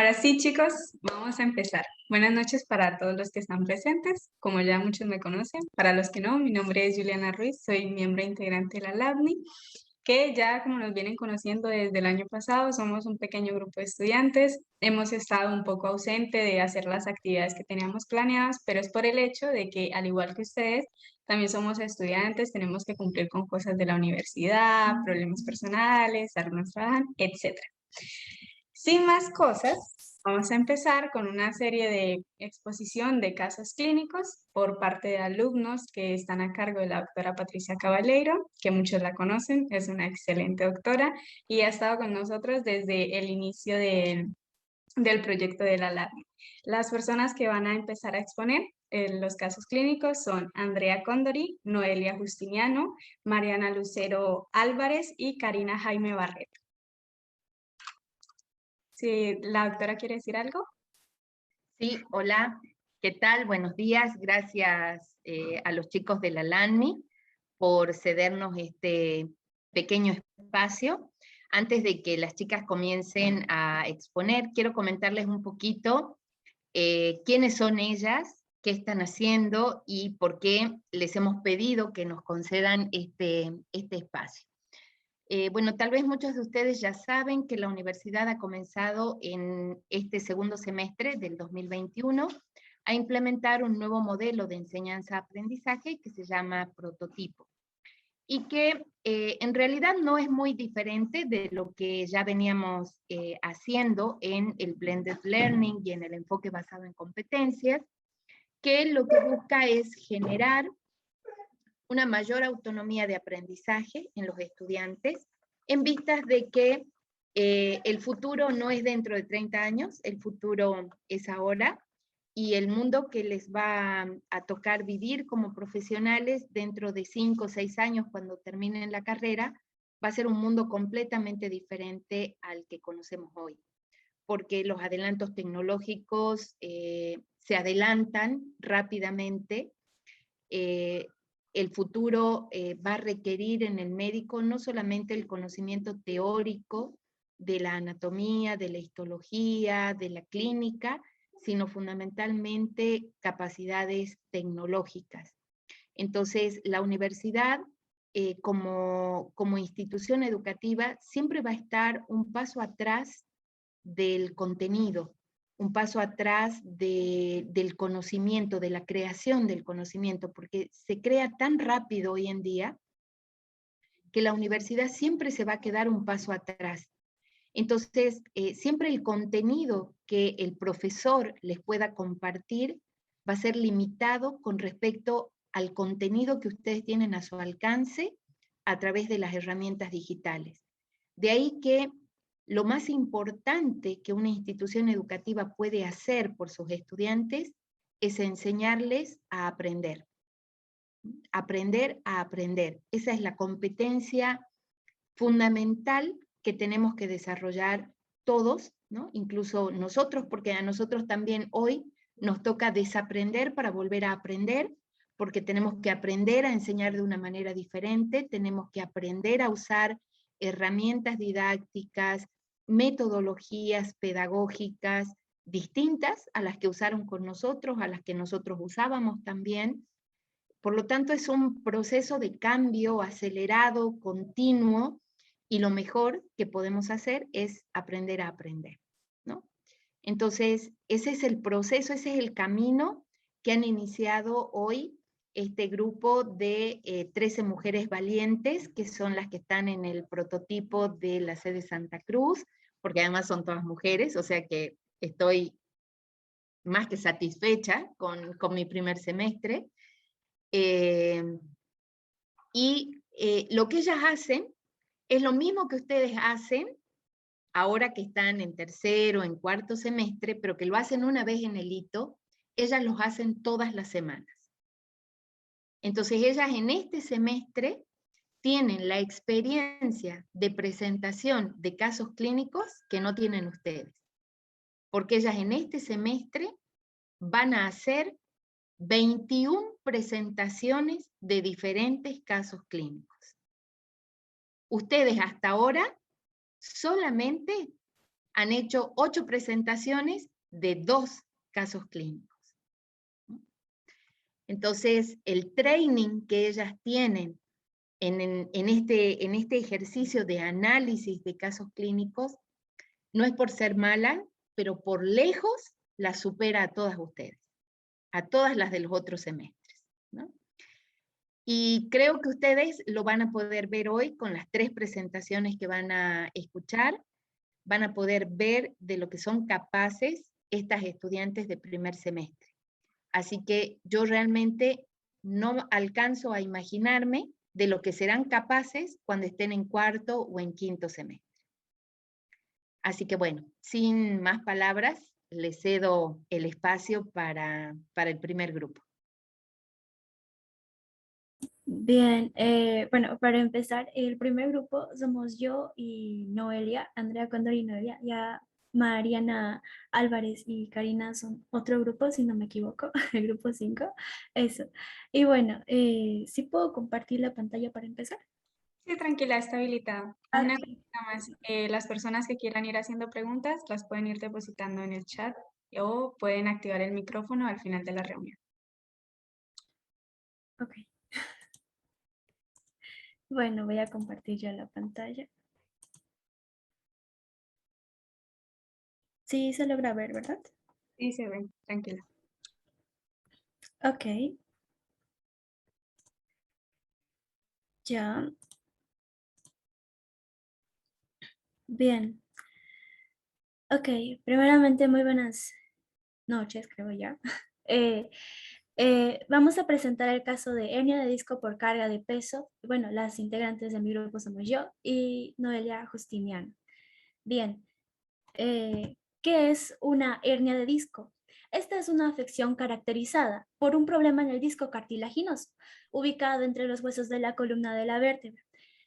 Ahora sí, chicos, vamos a empezar. Buenas noches para todos los que están presentes. Como ya muchos me conocen, para los que no, mi nombre es Juliana Ruiz, soy miembro integrante de la LABNI, que ya como nos vienen conociendo desde el año pasado, somos un pequeño grupo de estudiantes. Hemos estado un poco ausente de hacer las actividades que teníamos planeadas, pero es por el hecho de que, al igual que ustedes, también somos estudiantes, tenemos que cumplir con cosas de la universidad, problemas personales, algunos trabajan, etcétera. Sin más cosas, vamos a empezar con una serie de exposición de casos clínicos por parte de alumnos que están a cargo de la doctora Patricia Cabaleiro, que muchos la conocen, es una excelente doctora y ha estado con nosotros desde el inicio del proyecto de la LAB. Las personas que van a empezar a exponer los casos clínicos son Andrea Condori, Noelia Justiniano, Mariana Lucero Álvarez y Karina Jaime Barreto. Si la doctora quiere decir algo. Sí, hola, ¿qué tal? Buenos días, gracias a los chicos de la LANMI por cedernos este pequeño espacio. Antes de que las chicas comiencen a exponer, quiero comentarles un poquito quiénes son ellas, qué están haciendo y por qué les hemos pedido que nos concedan este espacio. Bueno, tal vez muchos de ustedes ya saben que la universidad ha comenzado en este segundo semestre del 2021 a implementar un nuevo modelo de enseñanza-aprendizaje que se llama prototipo y que en realidad no es muy diferente de lo que ya veníamos haciendo en el blended learning y en el enfoque basado en competencias, que lo que busca es generar una mayor autonomía de aprendizaje en los estudiantes, en vistas de que el futuro no es dentro de 30 años, el futuro es ahora, y el mundo que les va a tocar vivir como profesionales dentro de 5 o 6 años cuando terminen la carrera, va a ser un mundo completamente diferente al que conocemos hoy, porque los adelantos tecnológicos se adelantan rápidamente. El futuro va a requerir en el médico no solamente el conocimiento teórico de la anatomía, de la histología, de la clínica, sino fundamentalmente capacidades tecnológicas. Entonces, la universidad como institución educativa siempre va a estar un paso atrás del contenido, un paso atrás del conocimiento, de la creación del conocimiento, porque se crea tan rápido hoy en día que la universidad siempre se va a quedar un paso atrás. Entonces, siempre el contenido que el profesor les pueda compartir va a ser limitado con respecto al contenido que ustedes tienen a su alcance a través de las herramientas digitales. De ahí que lo más importante que una institución educativa puede hacer por sus estudiantes es enseñarles a aprender. Aprender a aprender. Esa es la competencia fundamental que tenemos que desarrollar todos, ¿no? Incluso nosotros, porque a nosotros también hoy nos toca desaprender para volver a aprender, porque tenemos que aprender a enseñar de una manera diferente, tenemos que aprender a usar herramientas didácticas, metodologías pedagógicas distintas a las que usaron con nosotros, a las que nosotros usábamos también. Por lo tanto, es un proceso de cambio acelerado, continuo, y lo mejor que podemos hacer es aprender a aprender, ¿no? Entonces, ese es el proceso, ese es el camino que han iniciado hoy este grupo de 13 mujeres valientes, que son las que están en el prototipo de la sede Santa Cruz, porque además son todas mujeres, o sea que estoy más que satisfecha con mi primer semestre. Lo que ellas hacen es lo mismo que ustedes hacen ahora que están en tercero, en cuarto semestre, pero que lo hacen una vez en el hito, ellas los hacen todas las semanas. Entonces ellas en este semestre tienen la experiencia de presentación de casos clínicos que no tienen ustedes, porque ellas en este semestre van a hacer 21 presentaciones de diferentes casos clínicos. Ustedes hasta ahora solamente han hecho 8 presentaciones de 2 casos clínicos. Entonces, el training que ellas tienen en este ejercicio de análisis de casos clínicos, no es por ser mala, pero por lejos la supera a todas ustedes, a todas las de los otros semestres, ¿no? Y creo que ustedes lo van a poder ver hoy con las 3 presentaciones que van a escuchar, van a poder ver de lo que son capaces estas estudiantes de primer semestre. Así que yo realmente no alcanzo a imaginarme de lo que serán capaces cuando estén en cuarto o en quinto semestre. Así que bueno, sin más palabras, les cedo el espacio para el primer grupo. Bien, bueno, para empezar, el primer grupo somos yo y Noelia, Andrea Condor y Noelia, ya Mariana Álvarez y Karina son otro grupo, si no me equivoco, el grupo 5, eso. Y bueno, ¿sí puedo compartir la pantalla para empezar? Sí, tranquila, está habilitada. Una Ok. cosa más, las personas que quieran ir haciendo preguntas las pueden ir depositando en el chat o pueden activar el micrófono al final de la reunión. Ok. Bueno, voy a compartir ya la pantalla. Sí, se logra ver, ¿verdad? Sí, se ven, tranquila. Ok, ya. Bien. Ok, primeramente muy buenas noches, creo ya. Eh, vamos a presentar el caso de hernia de disco por carga de peso. Bueno, las integrantes de mi grupo somos yo y Noelia Justiniano. Bien, ¿qué es una hernia de disco? Esta es una afección caracterizada por un problema en el disco cartilaginoso, ubicado entre los huesos de la columna de la vértebra,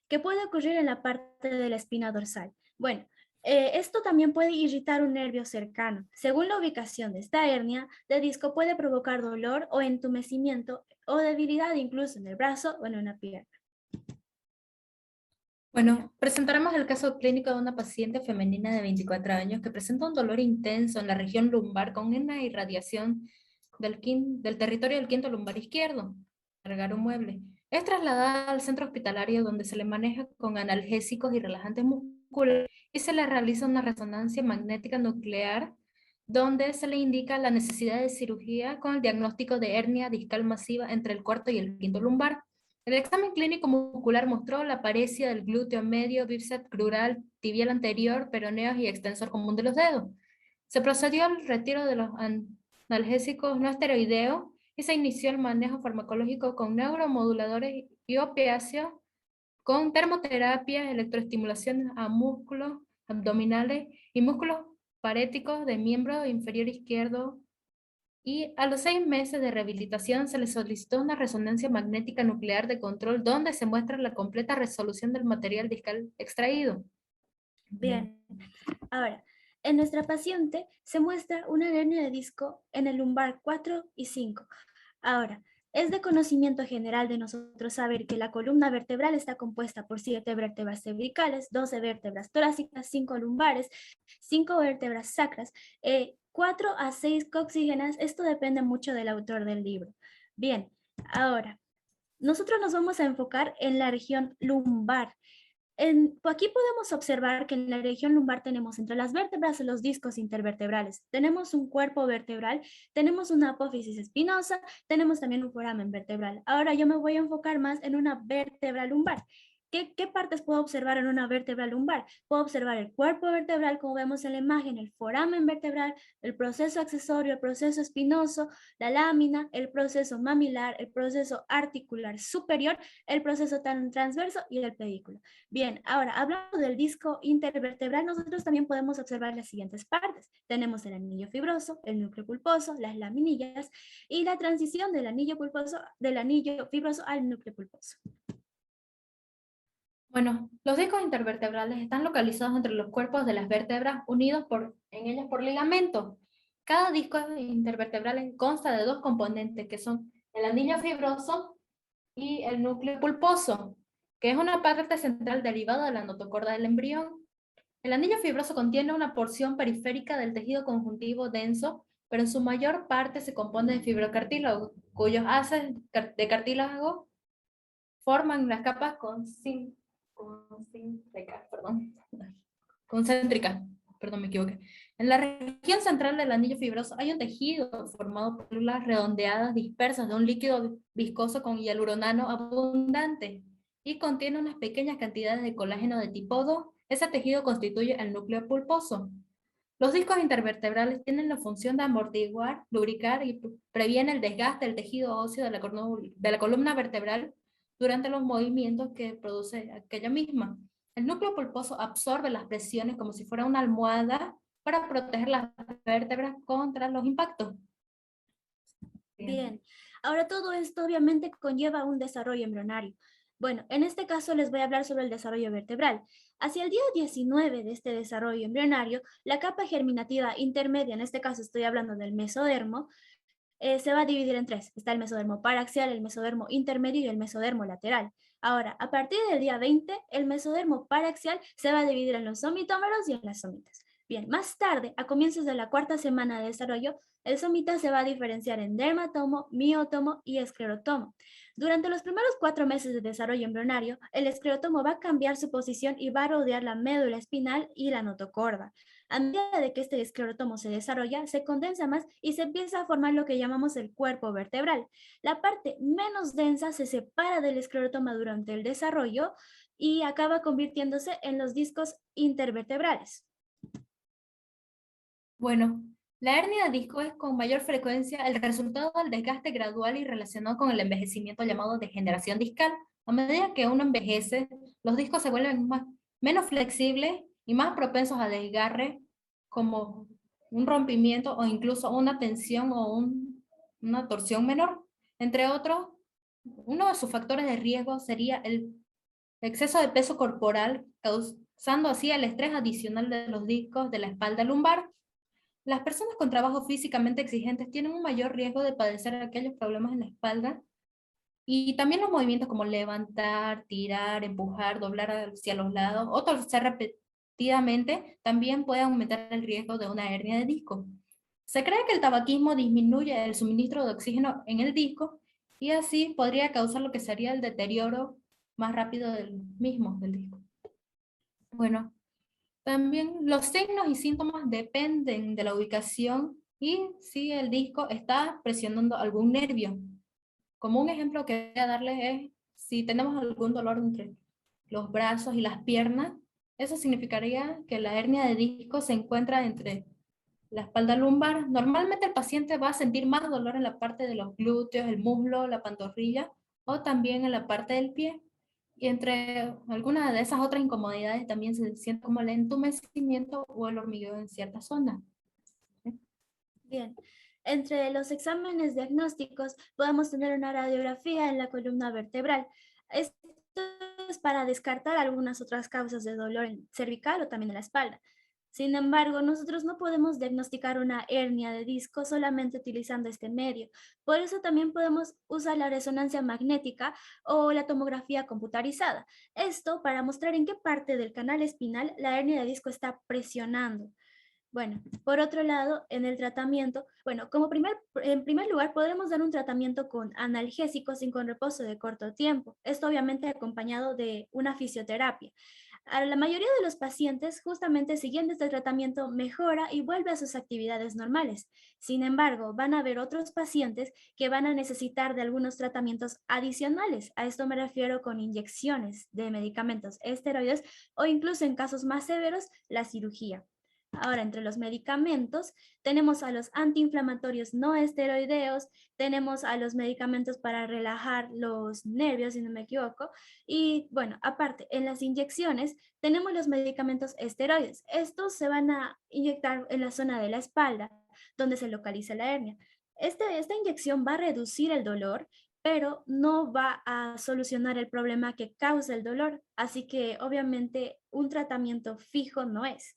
que puede ocurrir en la parte de la espina dorsal. Bueno, esto también puede irritar un nervio cercano. Según la ubicación de esta hernia de disco, puede provocar dolor o entumecimiento o debilidad incluso en el brazo o en una pierna. Bueno, presentaremos el caso clínico de una paciente femenina de 24 años que presenta un dolor intenso en la región lumbar con una irradiación del territorio del quinto lumbar izquierdo. Cargar un mueble. Es trasladada al centro hospitalario donde se le maneja con analgésicos y relajantes musculares y se le realiza una resonancia magnética nuclear donde se le indica la necesidad de cirugía con el diagnóstico de hernia discal masiva entre el cuarto y el quinto lumbar. El examen clínico muscular mostró la paresia del glúteo medio, bíceps crural, tibial anterior, peroneos y extensor común de los dedos. Se procedió al retiro de los analgésicos no esteroideos y se inició el manejo farmacológico con neuromoduladores y opiáceos, con termoterapia, electroestimulación a músculos abdominales y músculos paréticos de miembro inferior izquierdo, y a los 6 meses de rehabilitación se le solicitó una resonancia magnética nuclear de control donde se muestra la completa resolución del material discal extraído. Bien, ahora, en nuestra paciente se muestra una hernia de disco en el lumbar 4 y 5. Ahora, es de conocimiento general de nosotros saber que la columna vertebral está compuesta por 7 vértebras cervicales, 12 vértebras torácicas, 5 lumbares, 5 vértebras sacras, 4 a 6 coxígenas. Esto depende mucho del autor del libro. Bien, ahora, nosotros nos vamos a enfocar en la región lumbar. Aquí podemos observar que en la región lumbar tenemos entre las vértebras los discos intervertebrales. Tenemos un cuerpo vertebral, tenemos una apófisis espinosa, tenemos también un foramen vertebral. Ahora yo me voy a enfocar más en una vértebra lumbar. ¿Qué partes puedo observar en una vértebra lumbar? Puedo observar el cuerpo vertebral, como vemos en la imagen, el foramen vertebral, el proceso accesorio, el proceso espinoso, la lámina, el proceso mamilar, el proceso articular superior, el proceso transverso y el pedículo. Bien, ahora hablando del disco intervertebral, nosotros también podemos observar las siguientes partes. Tenemos el anillo fibroso, el núcleo pulposo, las laminillas y la transición del anillo fibroso al núcleo pulposo. Bueno, los discos intervertebrales están localizados entre los cuerpos de las vértebras unidos en ellas por ligamentos. Cada disco intervertebral consta de 2 componentes que son el anillo fibroso y el núcleo pulposo, que es una parte central derivada de la notocorda del embrión. El anillo fibroso contiene una porción periférica del tejido conjuntivo denso, pero en su mayor parte se compone de fibrocartílago, cuyos haces de cartílago forman las capas concéntricas. Perdón, me equivoqué. En la región central del anillo fibroso hay un tejido formado por células redondeadas dispersas de un líquido viscoso con hialuronano abundante y contiene unas pequeñas cantidades de colágeno de tipo 2. Ese tejido constituye el núcleo pulposo. Los discos intervertebrales tienen la función de amortiguar, lubricar y previene el desgaste del tejido óseo de la columna vertebral durante los movimientos que produce aquella misma. El núcleo pulposo absorbe las presiones como si fuera una almohada para proteger las vértebras contra los impactos. Bien, ahora todo esto obviamente conlleva un desarrollo embrionario. Bueno, en este caso les voy a hablar sobre el desarrollo vertebral. Hacia el día 19 de este desarrollo embrionario, la capa germinativa intermedia, en este caso estoy hablando del mesodermo, se va a dividir en tres. Está el mesodermo paraxial, el mesodermo intermedio y el mesodermo lateral. Ahora, a partir del día 20, el mesodermo paraxial se va a dividir en los somitómeros y en las somitas. Bien, más tarde, a comienzos de la cuarta semana de desarrollo, el somita se va a diferenciar en dermatomo, miotomo y esclerotomo. Durante los primeros 4 meses de desarrollo embrionario, el esclerotomo va a cambiar su posición y va a rodear la médula espinal y la notocorda. A medida de que este esclerotomo se desarrolla, se condensa más y se empieza a formar lo que llamamos el cuerpo vertebral. La parte menos densa se separa del esclerotomo durante el desarrollo y acaba convirtiéndose en los discos intervertebrales. Bueno, la hernia de disco es con mayor frecuencia el resultado del desgaste gradual y relacionado con el envejecimiento llamado degeneración discal. A medida que uno envejece, los discos se vuelven menos flexibles y más propensos a desgarre, como un rompimiento o incluso una tensión o una torsión menor. Entre otros, uno de sus factores de riesgo sería el exceso de peso corporal, causando así el estrés adicional de los discos de la espalda lumbar. Las personas con trabajos físicamente exigentes tienen un mayor riesgo de padecer aquellos problemas en la espalda y también los movimientos como levantar, tirar, empujar, doblar hacia los lados o torcer repetidamente también puede aumentar el riesgo de una hernia de disco. Se cree que el tabaquismo disminuye el suministro de oxígeno en el disco y así podría causar lo que sería el deterioro más rápido del disco. Bueno, también los signos y síntomas dependen de la ubicación y si el disco está presionando algún nervio. Como un ejemplo que voy a darles es si tenemos algún dolor entre los brazos y las piernas, eso significaría que la hernia de disco se encuentra entre la espalda lumbar. Normalmente el paciente va a sentir más dolor en la parte de los glúteos, el muslo, la pantorrilla o también en la parte del pie. Y entre algunas de esas otras incomodidades también se siente como el entumecimiento o el hormigueo en ciertas zonas. Bien, entre los exámenes diagnósticos podemos tener una radiografía en la columna vertebral. Esto es para descartar algunas otras causas de dolor cervical o también en la espalda. Sin embargo, nosotros no podemos diagnosticar una hernia de disco solamente utilizando este medio. Por eso también podemos usar la resonancia magnética o la tomografía computarizada. Esto para mostrar en qué parte del canal espinal la hernia de disco está presionando. Bueno, por otro lado, en el tratamiento, bueno, en primer lugar, podremos dar un tratamiento con analgésicos y con reposo de corto tiempo. Esto obviamente acompañado de una fisioterapia. A la mayoría de los pacientes, justamente siguiendo este tratamiento, mejora y vuelve a sus actividades normales. Sin embargo, van a haber otros pacientes que van a necesitar de algunos tratamientos adicionales. A esto me refiero con inyecciones de medicamentos esteroides o incluso en casos más severos, la cirugía. Ahora, entre los medicamentos, tenemos a los antiinflamatorios no esteroideos, tenemos a los medicamentos para relajar los nervios, si no me equivoco, y bueno, aparte, en las inyecciones tenemos los medicamentos esteroides. Estos se van a inyectar en la zona de la espalda, donde se localiza la hernia. Esta inyección va a reducir el dolor, pero no va a solucionar el problema que causa el dolor, así que obviamente un tratamiento fijo no es.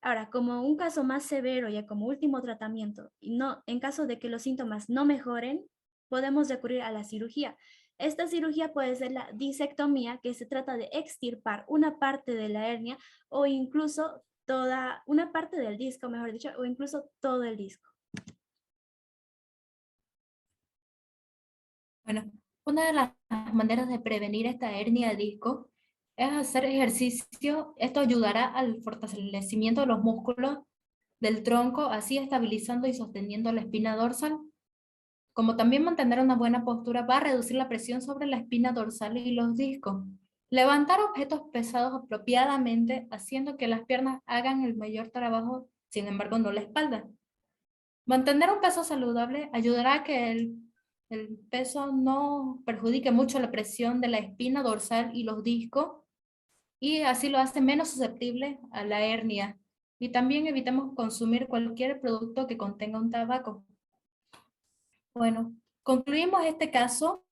Ahora, como un caso más severo, ya como último tratamiento, y no, en caso de que los síntomas no mejoren, podemos recurrir a la cirugía. Esta cirugía puede ser la disectomía, que se trata de extirpar una parte de la hernia o incluso una parte del disco, mejor dicho, o incluso todo el disco. Bueno, una de las maneras de prevenir esta hernia de disco es hacer ejercicio. Esto ayudará al fortalecimiento de los músculos del tronco, así estabilizando y sosteniendo la espina dorsal. Como también mantener una buena postura va a reducir la presión sobre la espina dorsal y los discos. Levantar objetos pesados apropiadamente, haciendo que las piernas hagan el mayor trabajo, sin embargo no la espalda. Mantener un peso saludable ayudará a que el peso no perjudique mucho la presión de la espina dorsal y los discos, y así lo hace menos susceptible a la hernia. Y también evitamos consumir cualquier producto que contenga un tabaco. Bueno, concluimos este caso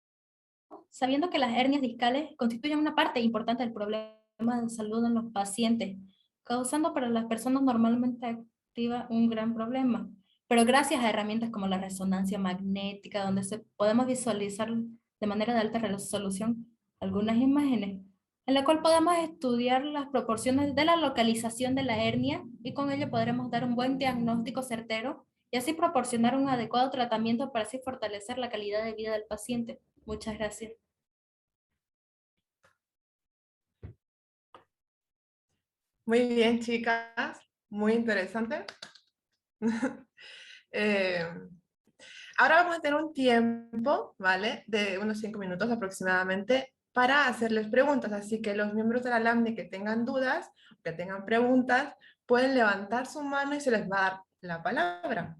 sabiendo que las hernias discales constituyen una parte importante del problema de salud en los pacientes, causando para las personas normalmente activas un gran problema. Pero gracias a herramientas como la resonancia magnética, donde podemos visualizar de manera de alta resolución algunas imágenes, en la cual podemos estudiar las proporciones de la localización de la hernia y con ello podremos dar un buen diagnóstico certero y así proporcionar un adecuado tratamiento para así fortalecer la calidad de vida del paciente. Muchas gracias. Muy bien, chicas. Muy interesante. Ahora vamos a tener un tiempo, ¿vale? De unos 5 minutos aproximadamente para hacerles preguntas. Así que los miembros de la LAMNI que tengan dudas, que tengan preguntas, pueden levantar su mano y se les va a dar la palabra.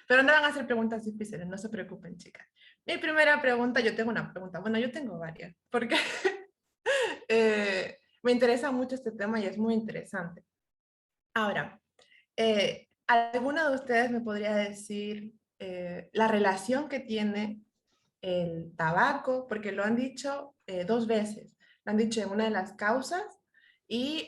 Pero no van a hacer preguntas difíciles, no se preocupen, chicas. Mi primera pregunta, yo tengo una pregunta. Bueno, yo tengo varias, porque me interesa mucho este tema y es muy interesante. Ahora, ¿alguna de ustedes me podría decir la relación que tiene el tabaco? Porque lo han dicho 2 veces. Lo han dicho en una de las causas y,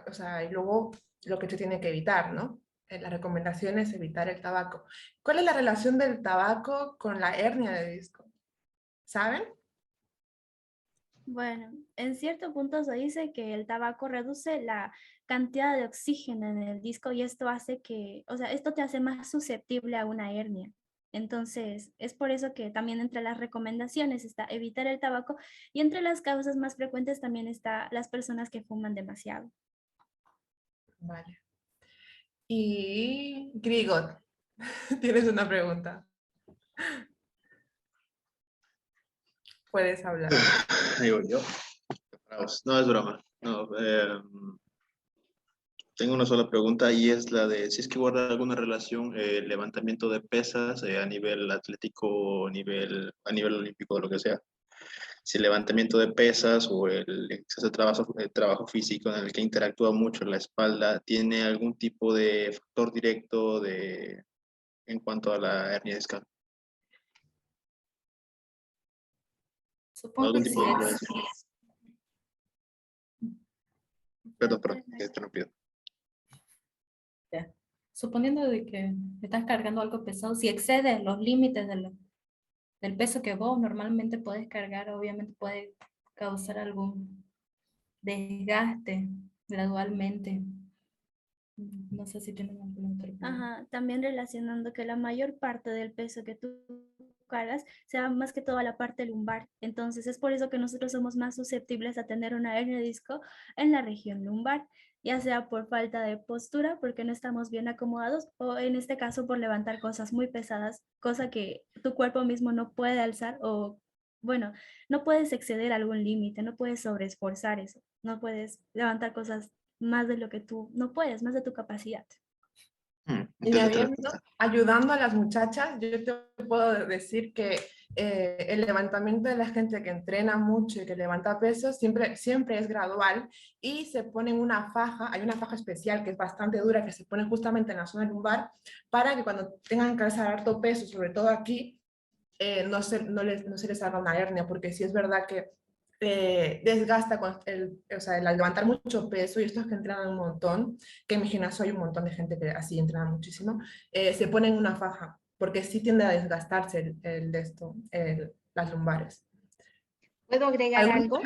o sea, y luego lo que se tiene que evitar, ¿no? La recomendación es evitar el tabaco. ¿Cuál es la relación del tabaco con la hernia de disco? ¿Saben? Bueno, en cierto punto se dice que el tabaco reduce la cantidad de oxígeno en el disco y esto hace que, o sea, esto te hace más susceptible a una hernia. Entonces, es por eso que también entre las recomendaciones está evitar el tabaco y entre las causas más frecuentes también está las personas que fuman demasiado. Vale. Y Grigor, tienes una pregunta. Puedes hablar. Digo yo. No, es broma. No, tengo una sola pregunta y es la de si es que guarda alguna relación el levantamiento de pesas a nivel atlético, a nivel olímpico, o lo que sea. Si el levantamiento de pesas o el exceso de trabajo físico en el que interactúa mucho la espalda tiene algún tipo de factor directo en cuanto a la hernia discal. Supongo Algún que tipo de sí. influencia. Perdón, te interrumpí. Ya. Suponiendo de que estás cargando algo pesado, si excede los límites del peso que vos normalmente puedes cargar, obviamente puede causar algún desgaste gradualmente. No sé si tienen alguna otra pregunta. Ajá, también relacionando que la mayor parte del peso que tú cargas sea más que todo la parte lumbar. Entonces es por eso que nosotros somos más susceptibles a tener una hernia de disco en la región lumbar, ya sea por falta de postura, porque no estamos bien acomodados, o en este caso por levantar cosas muy pesadas, cosa que tu cuerpo mismo no puede alzar o, bueno, no puedes exceder algún límite, no puedes sobreesforzar eso, no puedes levantar cosas más de lo que tú no puedes, más de tu capacidad. Y ya viendo, ayudando a las muchachas, yo te puedo decir que el levantamiento de la gente que entrena mucho y que levanta pesos siempre es gradual y se pone en una faja, hay una faja especial que es bastante dura que se pone justamente en la zona lumbar para que cuando tengan que alzar harto peso, sobre todo aquí, no se les haga una hernia, porque sí es verdad que desgasta con o sea, el levantar mucho peso, y estos que entrenan un montón, que en mi gimnasio hay un montón de gente que así entrena muchísimo, se ponen una faja, porque sí tiende a desgastarse las lumbares. ¿Puedo agregar algo?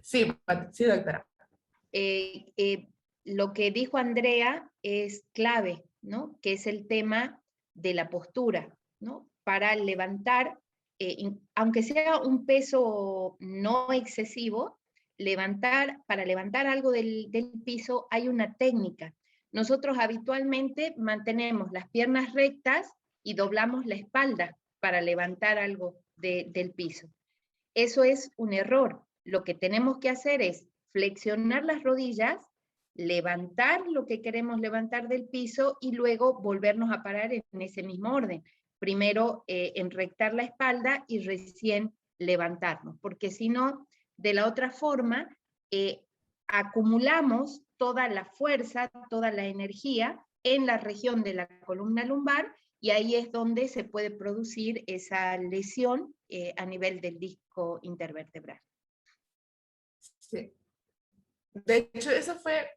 Sí, sí, doctora. Lo que dijo Andrea es clave, ¿no? Que es el tema de la postura, ¿no? Para levantar, aunque sea un peso no excesivo, para levantar algo del piso hay una técnica. Nosotros habitualmente mantenemos las piernas rectas y doblamos la espalda para levantar algo del piso. Eso es un error. Lo que tenemos que hacer es flexionar las rodillas, levantar lo que queremos levantar del piso y luego volvernos a parar en ese mismo orden. Primero enrectar la espalda y recién levantarnos, porque si no, de la otra forma, acumulamos toda la fuerza, toda la energía en la región de la columna lumbar y ahí es donde se puede producir esa lesión a nivel del disco intervertebral. Sí. De hecho, eso fue,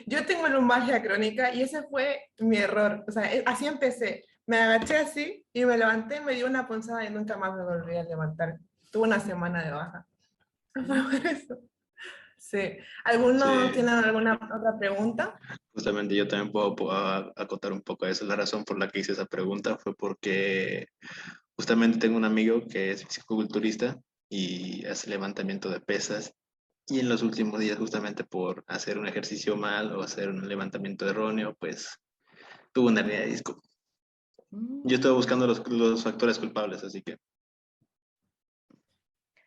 yo tengo lumbalgia crónica y ese fue mi error. O sea, así empecé. Me agaché así y me levanté, me dio una punzada y nunca más me volví a levantar. Tuve una semana de baja. Por eso. Sí. ¿Alguno tiene alguna otra pregunta? Justamente yo también puedo acotar un poco eso. La razón por la que hice esa pregunta fue porque justamente tengo un amigo que es fisicoculturista y hace levantamiento de pesas. Y en los últimos días, justamente por hacer un ejercicio mal o hacer un levantamiento erróneo, pues tuvo una hernia de disco. Yo estoy buscando los factores culpables, así que...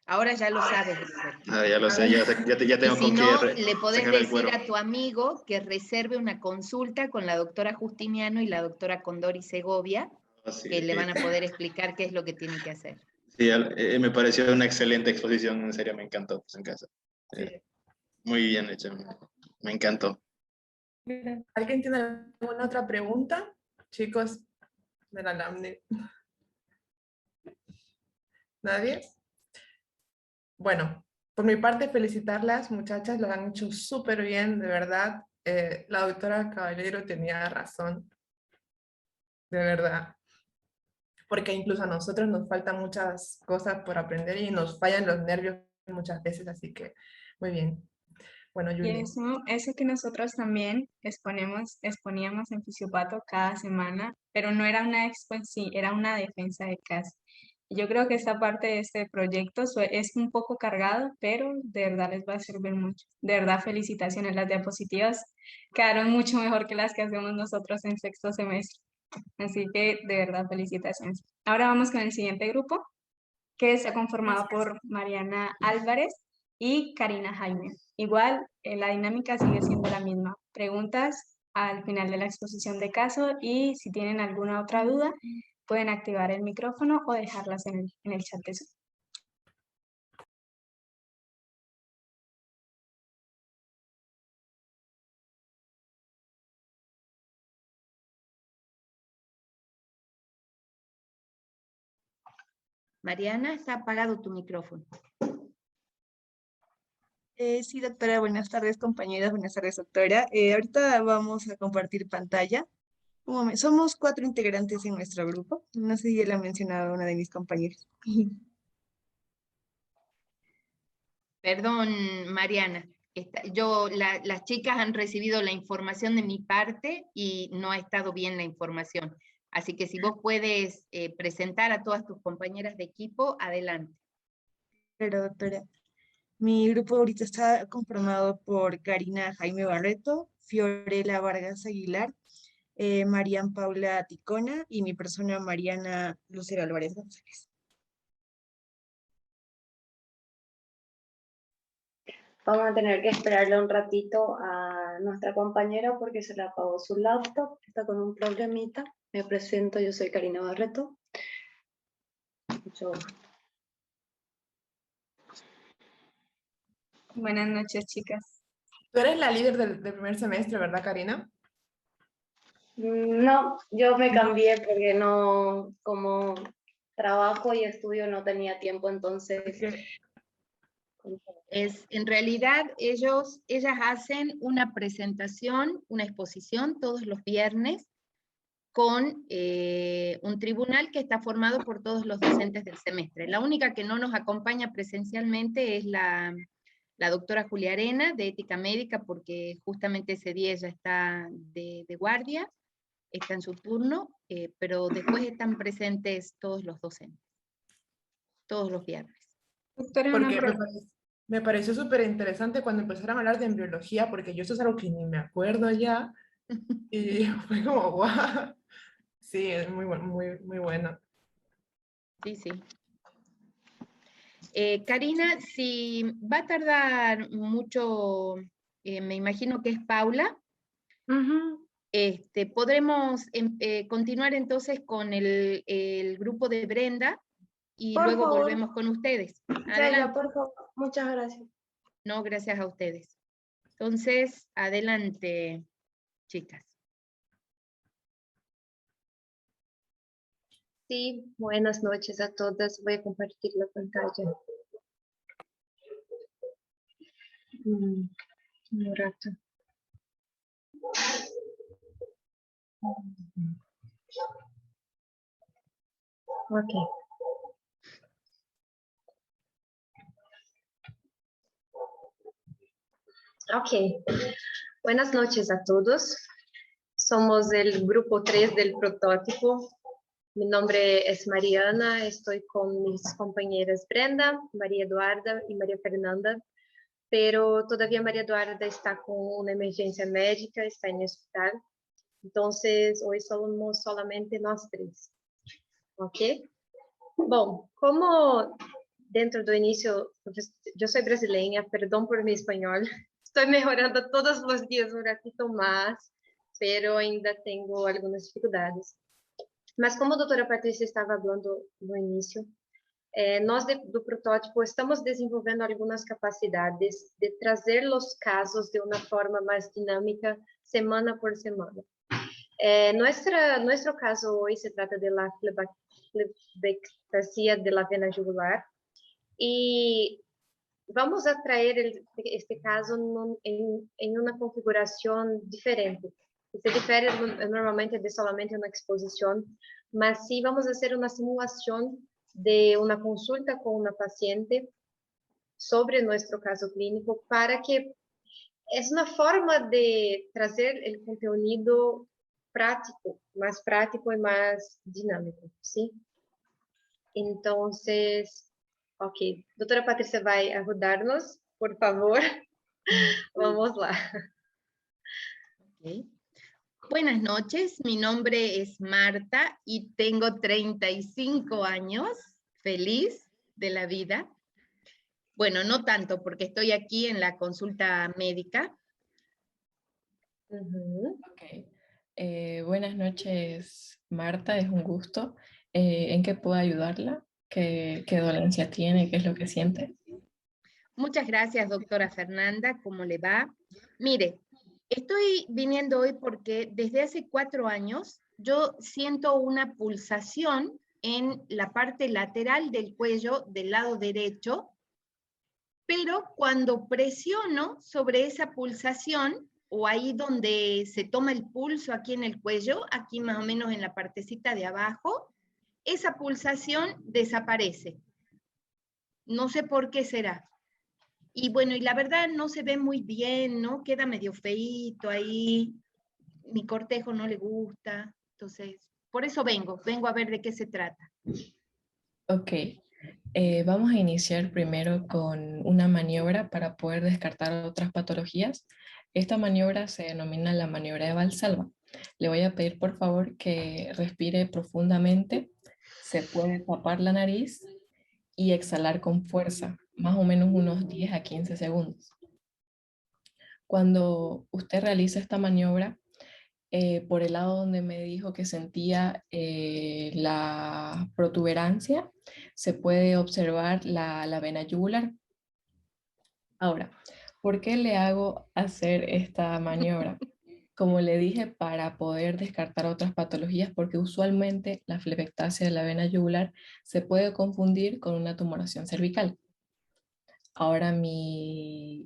Ahora ya lo sabes. Ya lo sé, ya tengo y si con no, qué le podés sacar el decir cuero. a tu amigo que reserve una consulta con la doctora Justiniano y la doctora Condori Segovia, Sí, que le van a poder explicar qué es lo que tiene que hacer. sí, me pareció una excelente exposición, en serio, me encantó pues, en casa. Sí. Muy bien hecho, me encantó. ¿Alguien tiene alguna otra pregunta? Chicos de la LAMNE. ¿Nadie? Bueno, por mi parte, felicitarlas, muchachas, lo han hecho súper bien, de verdad. La doctora Caballero tenía razón, de verdad. Porque incluso a nosotros nos faltan muchas cosas por aprender y nos fallan los nervios muchas veces, así que muy bien. Bueno, Y Julie. eso que nosotros también exponíamos en Fisiopato cada semana, pero no era una expo en sí, era una defensa de casa. Y yo creo que esta parte de este proyecto es un poco cargado, pero de verdad les va a servir mucho. De verdad, felicitaciones. Las diapositivas quedaron mucho mejor que las que hacemos nosotros en sexto semestre. Así que de verdad, felicitaciones. Ahora vamos con el siguiente grupo, que está conformado por Mariana Álvarez y Karina Jaime. Igual, la dinámica sigue siendo la misma. Preguntas al final de la exposición de caso y si tienen alguna otra duda, pueden activar el micrófono o dejarlas en el chat de Zoom. Mariana, está apagado tu micrófono. Sí, doctora, buenas tardes, compañeras, buenas tardes, doctora. Ahorita vamos a compartir pantalla. Somos 4 integrantes en nuestro grupo. No sé si ya la ha mencionado una de mis compañeras. Perdón, Mariana. Las chicas han recibido la información de mi parte y no ha estado bien la información. Así que si vos puedes presentar a todas tus compañeras de equipo, adelante. Pero, doctora, mi grupo ahorita está conformado por Karina Jaime Barreto, Fiorella Vargas Aguilar, Marian Paula Ticona y mi persona Mariana Lucero Álvarez González. Vamos a tener que esperarle un ratito a nuestra compañera porque se le apagó su laptop, está con un problemita. Me presento, yo soy Karina Barreto. Mucho gusto. Buenas noches, chicas. Tú eres la líder del primer semestre, ¿verdad, Karina? No, yo me cambié porque no, como trabajo y estudio no tenía tiempo, entonces... En realidad, ellas hacen una presentación, una exposición todos los viernes con un tribunal que está formado por todos los docentes del semestre. La única que no nos acompaña presencialmente es la doctora Julia Arena, de Ética Médica, porque justamente ese día ella está de guardia, está en su turno, pero después están presentes todos los docentes, todos los viernes. Doctora, Porque me pareció súper interesante cuando empezaron a hablar de embriología, porque yo eso es algo que ni me acuerdo ya, y fue como, guau. Sí, es muy, muy, muy bueno. Sí, sí. Karina, si va a tardar mucho, me imagino que es Paula, podremos continuar entonces con el grupo de Brenda y Por luego favor. volvemos con ustedes. Ya, Adelante. por favor. Muchas gracias. No, gracias a ustedes. Entonces, adelante, chicas. Sí, buenas noches a todas. Voy a compartir la pantalla. Un rato. Ok. Ok. Buenas noches a todos. Somos el grupo 3 del prototipo. Mi nombre es Mariana, estoy con mis compañeras Brenda, María Eduarda y María Fernanda, pero todavía María Eduarda está con una emergencia médica, está en el hospital, entonces hoy somos solamente nós três, ok? Bom, como dentro do início, eu sou brasileira, perdão por meu espanhol, estou melhorando todos os dias um ratito mais, pero ainda tenho algumas dificuldades. Mas como a doutora Patrícia estava falando no início, nós do protótipo estamos desenvolvendo algumas capacidades de trazer os casos de uma forma mais dinâmica, semana por semana. Nuestro caso hoy se trata de la flebectasia de la vena jugular y vamos a traer este caso en una configuración diferente. Se difere normalmente de solamente una exposición, mas sí vamos a hacer una simulación de una consulta con una paciente sobre nuestro caso clínico para que es una forma de trazer el contenido más práctico y más dinámico, ¿sí? Entonces, ok, doutora Patrícia vai ajudar-nos, por favor. Vamos lá. Okay. Buenas noches, mi nombre es Marta y tengo 35 años, feliz de la vida. Bueno, no tanto porque estoy aquí en la consulta médica. Okay. Buenas noches, Marta, es un gusto. ¿En qué puedo ayudarla? ¿Qué dolencia tiene? ¿Qué es lo que siente? Muchas gracias, doctora Fernanda. ¿Cómo le va? Mire, estoy viniendo hoy porque desde hace 4 años yo siento una pulsación en la parte lateral del cuello del lado derecho, pero cuando presiono sobre esa pulsación, o ahí donde se toma el pulso aquí en el cuello, aquí más o menos en la partecita de abajo, esa pulsación desaparece. No sé por qué será. Y bueno, y la verdad no se ve muy bien, ¿no? Queda medio feíto ahí, mi cortejo no le gusta, entonces, por eso vengo a ver de qué se trata. Ok, vamos a iniciar primero con una maniobra para poder descartar otras patologías. Esta maniobra se denomina la maniobra de Valsalva. Le voy a pedir por favor que respire profundamente, se puede tapar la nariz y exhalar con fuerza, más o menos unos 10 a 15 segundos. Cuando usted realiza esta maniobra, por el lado donde me dijo que sentía la protuberancia, se puede observar la vena yugular. Ahora, ¿por qué le hago hacer esta maniobra? Como le dije, para poder descartar otras patologías, porque usualmente la flebectasia de la vena yugular se puede confundir con una tumoración cervical. Ahora mi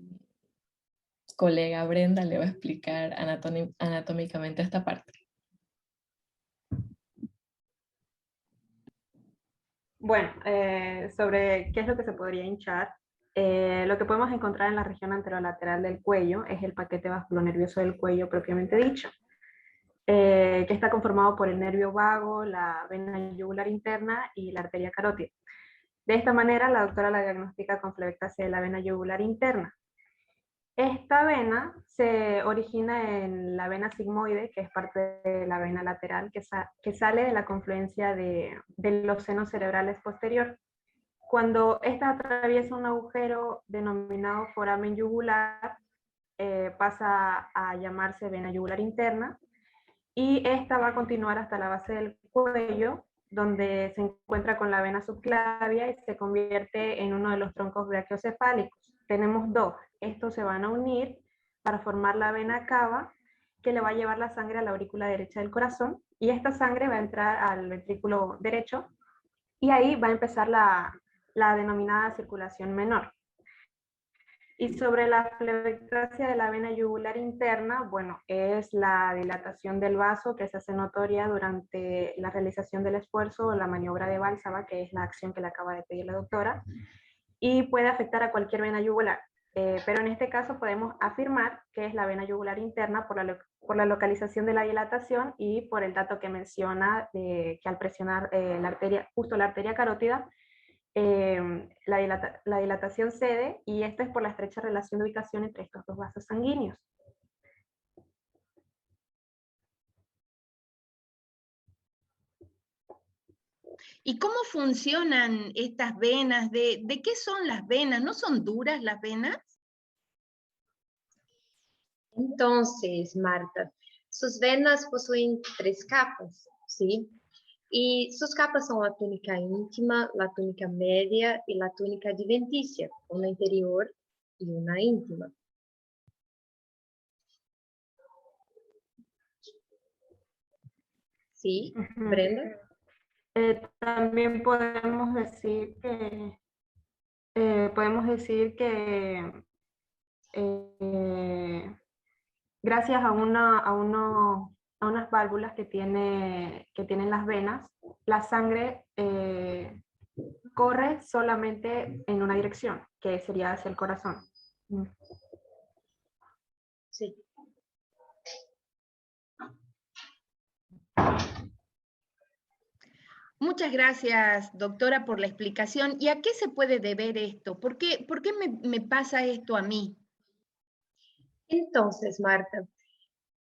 colega Brenda le va a explicar anatómicamente esta parte. Bueno, sobre qué es lo que se podría hinchar, lo que podemos encontrar en la región anterolateral del cuello es el paquete vasculonervioso del cuello propiamente dicho, que está conformado por el nervio vago, la vena yugular interna y la arteria carótida. De esta manera, la doctora la diagnostica con flebeectasia de la vena yugular interna. Esta vena se origina en la vena sigmoide, que es parte de la vena lateral, que sale de la confluencia de los senos cerebrales posterior. Cuando esta atraviesa un agujero denominado foramen yugular, pasa a llamarse vena yugular interna, y esta va a continuar hasta la base del cuello, donde se encuentra con la vena subclavia y se convierte en uno de los troncos brachiocefálicos. Tenemos dos, estos se van a unir para formar la vena cava, que le va a llevar la sangre a la aurícula derecha del corazón, y esta sangre va a entrar al ventrículo derecho, y ahí va a empezar la denominada circulación menor. Y sobre la flebeectasia de la vena yugular interna, bueno, es la dilatación del vaso que se hace notoria durante la realización del esfuerzo o la maniobra de Valsalva, que es la acción que le acaba de pedir la doctora, y puede afectar a cualquier vena yugular. Pero en este caso podemos afirmar que es la vena yugular interna por la localización de la dilatación y por el dato que menciona que al presionar justo la arteria carótida, la dilatación cede, y esto es por la estrecha relación de ubicación entre estos dos vasos sanguíneos. ¿Y cómo funcionan estas venas? ¿De qué son las venas? ¿No son duras las venas? Entonces, Marta, sus venas poseen 3 capas, ¿sí? Y sus capas son la túnica íntima, la túnica media y la túnica adventicia, una interior y una íntima. ¿Sí, Brenda? También podemos decir que gracias a unas válvulas que tienen las venas, la sangre corre solamente en una dirección, que sería hacia el corazón. Sí. Muchas gracias, doctora, por la explicación. ¿Y a qué se puede deber esto? ¿Por qué me pasa esto a mí? Entonces, Marta,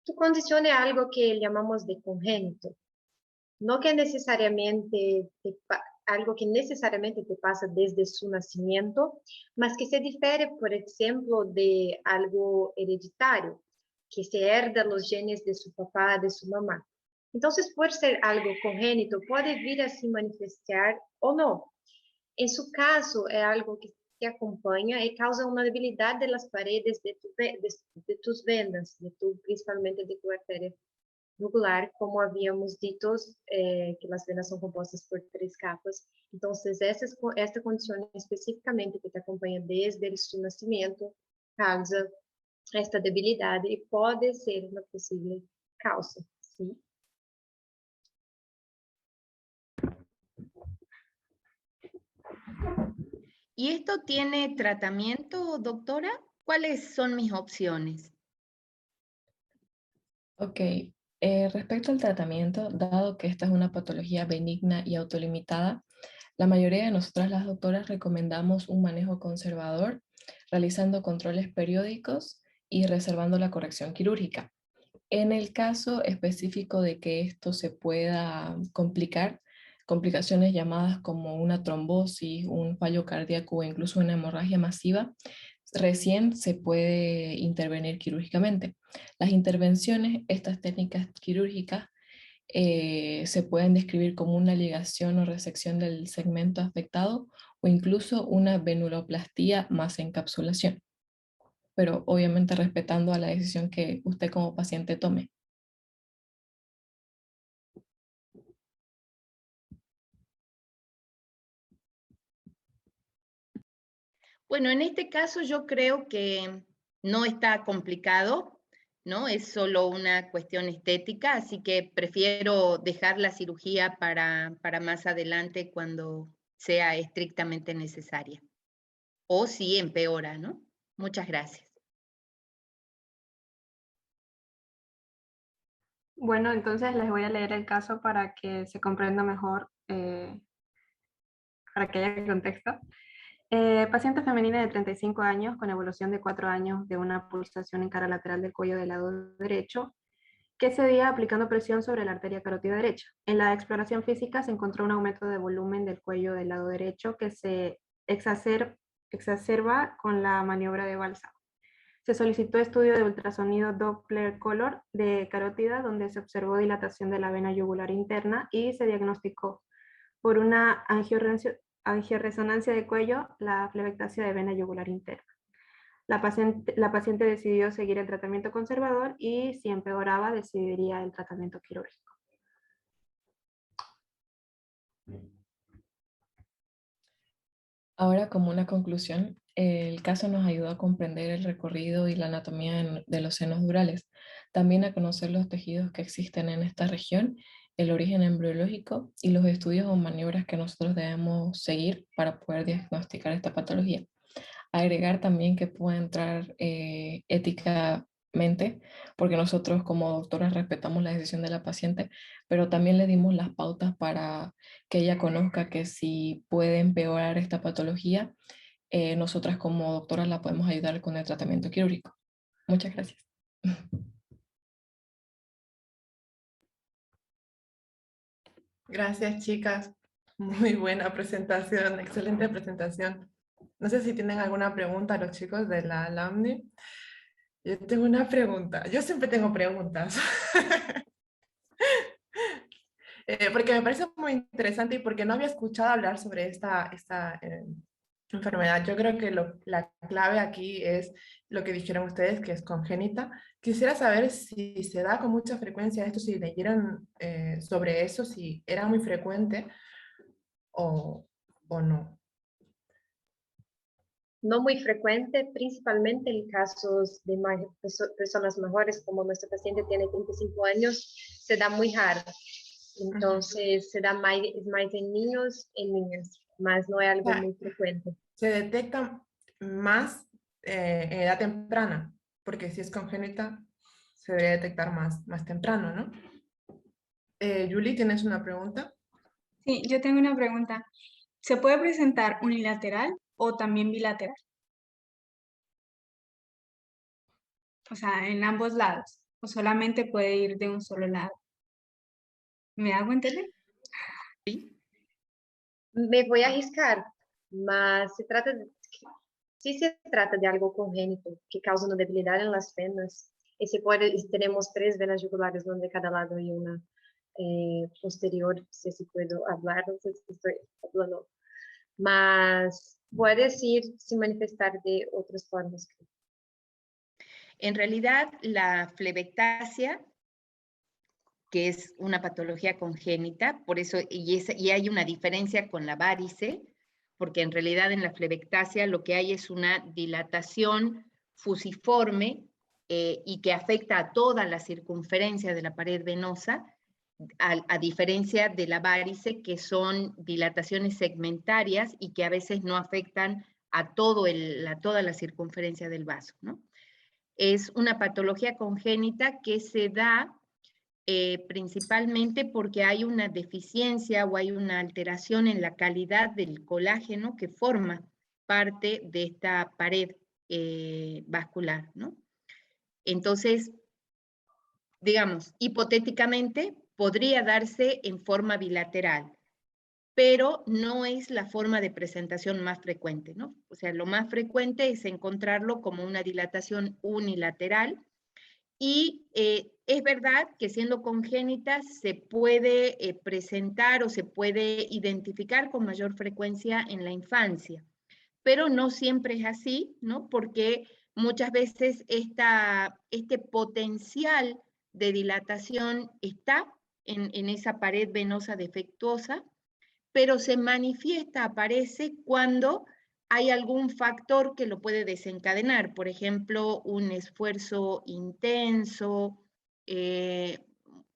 tu condición es algo que llamamos de congénito. No que necesariamente algo que necesariamente te pasa desde su nacimiento, mas que se difiere, por ejemplo, de algo hereditario, que se herda los genes de su papá, de su mamá. Entonces, por ser algo congénito, puede vir a se manifestar o no. En su caso, es algo que te acompaña y causa una debilidad de las paredes de tus venas, principalmente de tu arteria jugular, como habíamos dicho, que las venas son compuestas por 3 capas. Entonces, esta condición específicamente que te acompaña desde su nacimiento causa esta debilidad y puede ser una posible causa, ¿sí? ¿Y esto tiene tratamiento, doctora? ¿Cuáles son mis opciones? Ok, respecto al tratamiento, dado que esta es una patología benigna y autolimitada, la mayoría de nosotras las doctoras recomendamos un manejo conservador, realizando controles periódicos y reservando la corrección quirúrgica. En el caso específico de que esto se pueda complicar, complicaciones llamadas como una trombosis, un fallo cardíaco o incluso una hemorragia masiva, recién se puede intervenir quirúrgicamente. Las intervenciones, estas técnicas quirúrgicas, se pueden describir como una ligación o resección del segmento afectado o incluso una venuloplastía más encapsulación, pero obviamente respetando a la decisión que usted como paciente tome. Bueno, en este caso yo creo que no está complicado, ¿no? Es solo una cuestión estética, así que prefiero dejar la cirugía para más adelante cuando sea estrictamente necesaria. O si empeora, ¿no? Muchas gracias. Bueno, entonces les voy a leer el caso para que se comprenda mejor, para que haya contexto. Paciente femenina de 35 años con evolución de 4 años de una pulsación en cara lateral del cuello del lado derecho, que se veía aplicando presión sobre la arteria carótida derecha. En la exploración física se encontró un aumento de volumen del cuello del lado derecho que se exacerba con la maniobra de Balsam. Se solicitó estudio de ultrasonido Doppler color de carótida, donde se observó dilatación de la vena yugular interna y se diagnosticó por una angioresonancia de cuello la flebectasia de vena yugular interna. La paciente decidió seguir el tratamiento conservador y si empeoraba decidiría el tratamiento quirúrgico. Ahora, como una conclusión, el caso nos ayuda a comprender el recorrido y la anatomía de los senos durales, también a conocer los tejidos que existen en esta región, el origen embriológico y los estudios o maniobras que nosotros debemos seguir para poder diagnosticar esta patología. Agregar también que puede entrar éticamente, porque nosotros como doctoras respetamos la decisión de la paciente, pero también le dimos las pautas para que ella conozca que si puede empeorar esta patología, nosotras como doctoras la podemos ayudar con el tratamiento quirúrgico. Muchas gracias. Gracias, chicas. Muy buena presentación, excelente presentación. No sé si tienen alguna pregunta a los chicos de la LAMNI. Yo tengo una pregunta. Yo siempre tengo preguntas. Porque me parece muy interesante y porque no había escuchado hablar sobre esta enfermedad. Yo creo que la clave aquí es lo que dijeron ustedes, que es congénita. Quisiera saber si se da con mucha frecuencia esto, si leyeron sobre eso, si era muy frecuente o no. No muy frecuente, principalmente en casos de personas mayores, como nuestro paciente tiene 35 años, se da muy raro. Entonces, se da más en niños y niñas, más no es algo muy frecuente. Se detecta más en edad temprana, porque si es congénita, se debería detectar más temprano, ¿no? Julie, ¿tienes una pregunta? Sí, yo tengo una pregunta. ¿Se puede presentar unilateral o también bilateral? O sea, en ambos lados. ¿O solamente puede ir de un solo lado? ¿Me hago entender? Me voy a arriesgar, mas sí se trata de algo congénito que causa una debilidad en las venas. Tenemos 3 venas yugulares, una de cada lado y una posterior, no sé si puedo hablar, no sé si estoy hablando, mas puede se manifestar de otras formas. En realidad, la flebectasia, que es una patología congénita, por eso, y hay una diferencia con la varice, porque en realidad en la flebectasia lo que hay es una dilatación fusiforme y que afecta a toda la circunferencia de la pared venosa, a diferencia de la varice, que son dilataciones segmentarias y que a veces no afectan a toda la circunferencia del vaso, ¿no? Es una patología congénita que se da principalmente porque hay una deficiencia o hay una alteración en la calidad del colágeno que forma parte de esta pared vascular, ¿no? Entonces, digamos, hipotéticamente podría darse en forma bilateral, pero no es la forma de presentación más frecuente, ¿no? O sea, lo más frecuente es encontrarlo como una dilatación unilateral y es verdad que siendo congénita se puede presentar o se puede identificar con mayor frecuencia en la infancia, pero no siempre es así, ¿no? Porque muchas veces este potencial de dilatación está en esa pared venosa defectuosa, pero se manifiesta, aparece cuando hay algún factor que lo puede desencadenar, por ejemplo, un esfuerzo intenso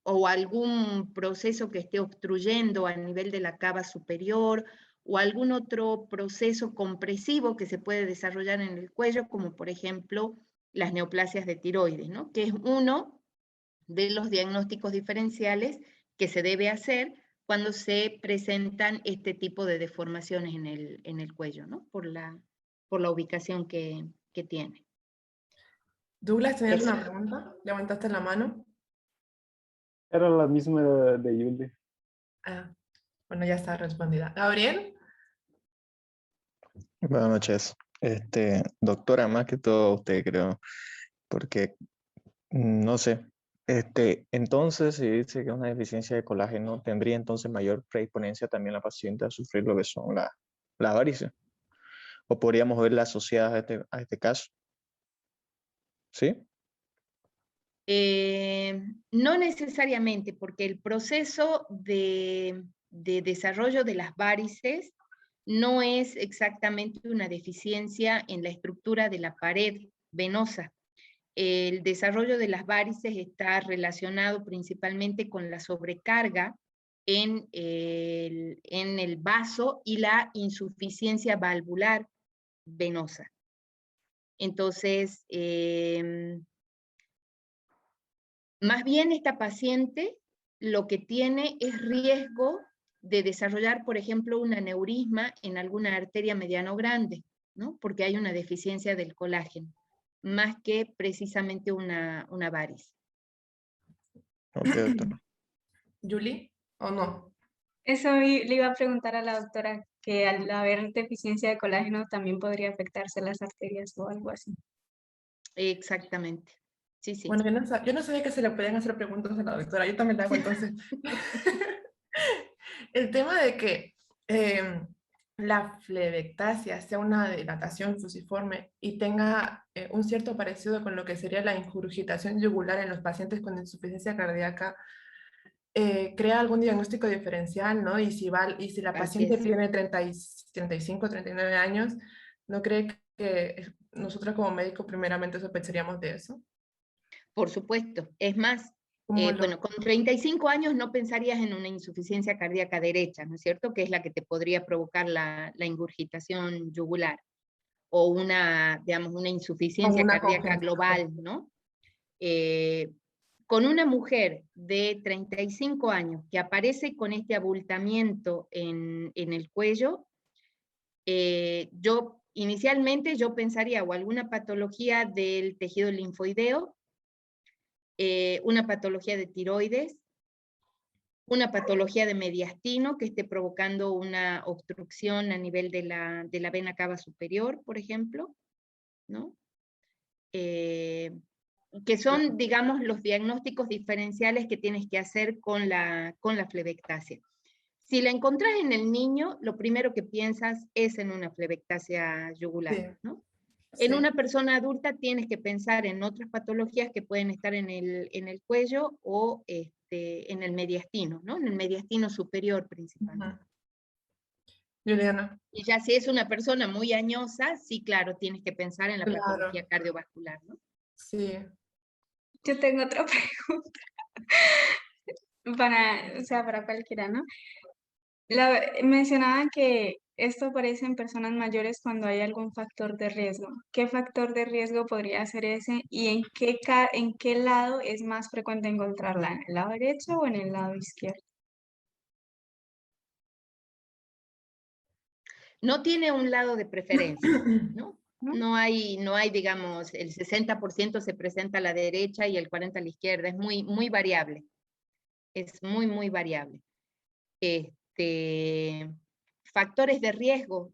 o algún proceso que esté obstruyendo a nivel de la cava superior o algún otro proceso compresivo que se puede desarrollar en el cuello, como por ejemplo las neoplasias de tiroides, ¿no? Que es uno de los diagnósticos diferenciales que se debe hacer cuando se presentan este tipo de deformaciones en el cuello, ¿no? Por la ubicación que tiene. Douglas, ¿tenías una pregunta? ¿Levantaste la mano? Era la misma de Yuli. Ah, bueno, ya está respondida. ¿Gabriel? Buenas noches. Doctora, más que todo usted creo, porque no sé, entonces si dice que una deficiencia de colágeno tendría entonces mayor predisponencia también la paciente a sufrir lo que son las varices, o podríamos verla asociadas a este caso, ¿sí? No necesariamente, porque el proceso de desarrollo de las varices no es exactamente una deficiencia en la estructura de la pared venosa. El desarrollo de las varices está relacionado principalmente con la sobrecarga en el vaso y la insuficiencia valvular venosa. Entonces, más bien esta paciente lo que tiene es riesgo de desarrollar, por ejemplo, un aneurisma en alguna arteria mediano grande, ¿no? Porque hay una deficiencia del colágeno, más que precisamente una varice. Ok, doctor. ¿Yuli? ¿O no? Eso le iba a preguntar a la doctora, que al haber deficiencia de colágeno también podría afectarse las arterias o algo así. Exactamente. Sí, sí. Bueno, yo no sabía que se le podían hacer preguntas a la doctora, yo también la hago entonces. El tema de que la flebectasia sea una dilatación fusiforme y tenga un cierto parecido con lo que sería la ingurgitación yugular en los pacientes con insuficiencia cardíaca, crea algún diagnóstico diferencial, ¿no? Y si la paciente tiene 35, 39 años, ¿no cree que nosotros como médicos primeramente sospecharíamos de eso? Por supuesto. Es más, bueno, con 35 años no pensarías en una insuficiencia cardíaca derecha, ¿no es cierto? Que es la que te podría provocar la ingurgitación yugular. O una, digamos, una insuficiencia cardíaca global, ¿no? Con una mujer de 35 años que aparece con este abultamiento en el cuello, inicialmente yo pensaría o alguna patología del tejido linfoideo, una patología de tiroides, una patología de mediastino que esté provocando una obstrucción a nivel de la vena cava superior, por ejemplo, ¿no? Que son, digamos, los diagnósticos diferenciales que tienes que hacer con la flebectasia. Si la encontrás en el niño, lo primero que piensas es en una flebectasia yugular, ¿no? En una persona adulta tienes que pensar en otras patologías que pueden estar en el cuello o en el mediastino, ¿no? En el mediastino superior principalmente. Juliana. Y ya si es una persona muy añosa, sí, claro, tienes que pensar en la patología cardiovascular, ¿no? Sí. Yo tengo otra pregunta. Para cualquiera, ¿no? Mencionaban que esto aparece en personas mayores cuando hay algún factor de riesgo. ¿Qué factor de riesgo podría ser ese y en qué lado es más frecuente encontrarla? ¿En el lado derecho o en el lado izquierdo? No tiene un lado de preferencia, ¿no? No hay, digamos, el 60% se presenta a la derecha y el 40% a la izquierda. Es muy, muy variable. Es muy, muy variable. Factores de riesgo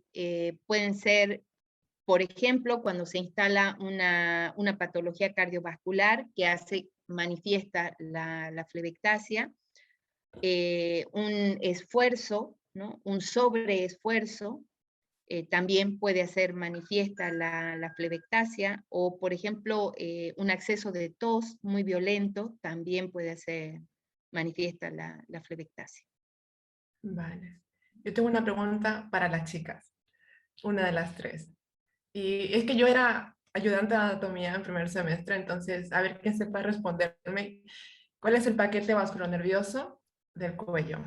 pueden ser, por ejemplo, cuando se instala una patología cardiovascular que manifiesta la flebectasia, un esfuerzo, ¿no? Un sobreesfuerzo, también puede hacer manifiesta la flebectasia, o por ejemplo, un acceso de tos muy violento también puede hacer manifiesta la flebectasia. Vale. Yo tengo una pregunta para las chicas, una de las tres. Y es que yo era ayudante de anatomía en primer semestre, entonces a ver quién sepa responderme. ¿Cuál es el paquete vasculonervioso del cuello?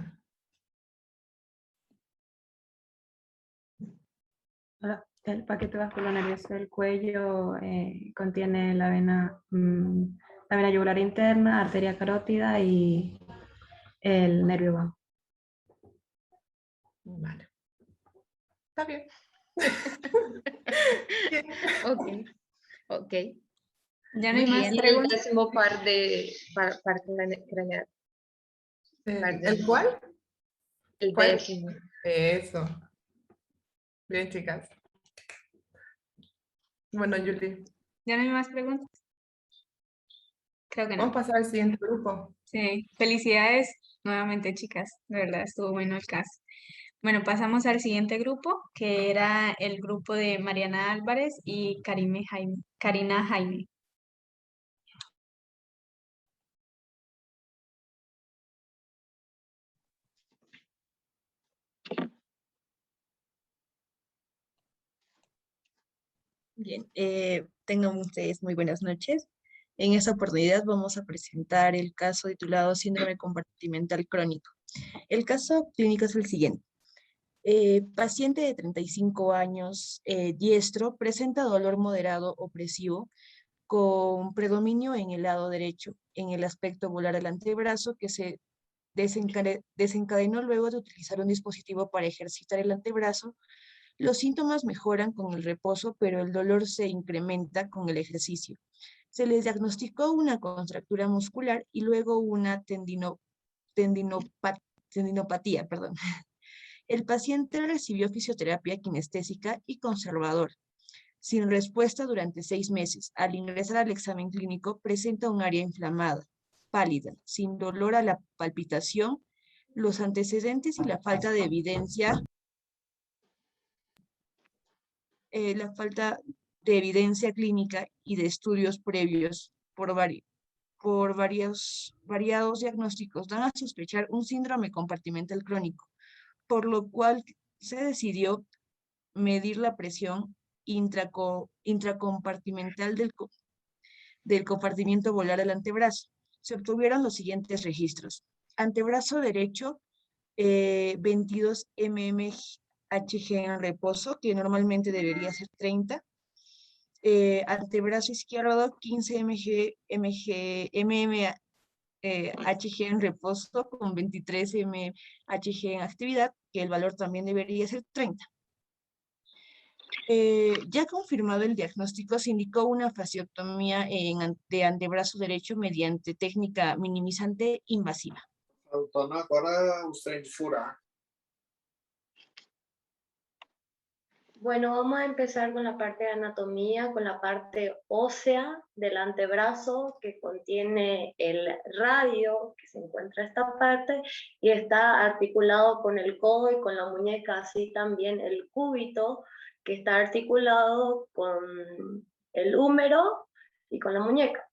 El paquete vascular nervioso del cuello contiene la vena yugular interna, arteria carótida y el nervio vago. Vale. Está bien. Ok. Ya no hay Muy más bien. Y el preguntas. 10º par de craneal. ¿El cuál? El ¿Cuál? 10º. Eso. Bien, chicas. Bueno, Julie. Ya no hay más preguntas. Creo que Vamos no. a pasar al siguiente grupo. Sí, felicidades nuevamente, chicas. De verdad, estuvo bueno el caso. Bueno, pasamos al siguiente grupo, que era el grupo de Mariana Álvarez y Karina Jaime. Bien, tengan ustedes muy buenas noches. En esta oportunidad vamos a presentar el caso titulado Síndrome compartimental crónico. El caso clínico es el siguiente. Paciente de 35 años, diestro, presenta dolor moderado opresivo con predominio en el lado derecho, en el aspecto volar del antebrazo que se desencadenó luego de utilizar un dispositivo para ejercitar el antebrazo. Los síntomas mejoran con el reposo, pero el dolor se incrementa con el ejercicio. Se les diagnosticó una contractura muscular y luego una tendinopatía. El paciente recibió fisioterapia kinestésica y conservador, sin respuesta durante 6 meses. Al ingresar al examen clínico, presenta un área inflamada, pálida, sin dolor a la palpitación. Los antecedentes y la falta de evidencia clínica y de estudios previos por variados diagnósticos dan a sospechar un síndrome compartimental crónico, por lo cual se decidió medir la presión intracompartimental del compartimiento volar del antebrazo. Se obtuvieron los siguientes registros. Antebrazo derecho, 22 mmHg en reposo, que normalmente debería ser 30. Antebrazo izquierdo, 15 mmHg en reposo, con 23 mmHg en actividad, que el valor también debería ser 30. Ya confirmado el diagnóstico, se indicó una fasciectomía de antebrazo derecho mediante técnica minimizante invasiva. Bueno, vamos a empezar con la parte de anatomía, con la parte ósea del antebrazo, que contiene el radio, que se encuentra esta parte, y está articulado con el codo y con la muñeca, así también el cúbito, que está articulado con el húmero y con la muñeca.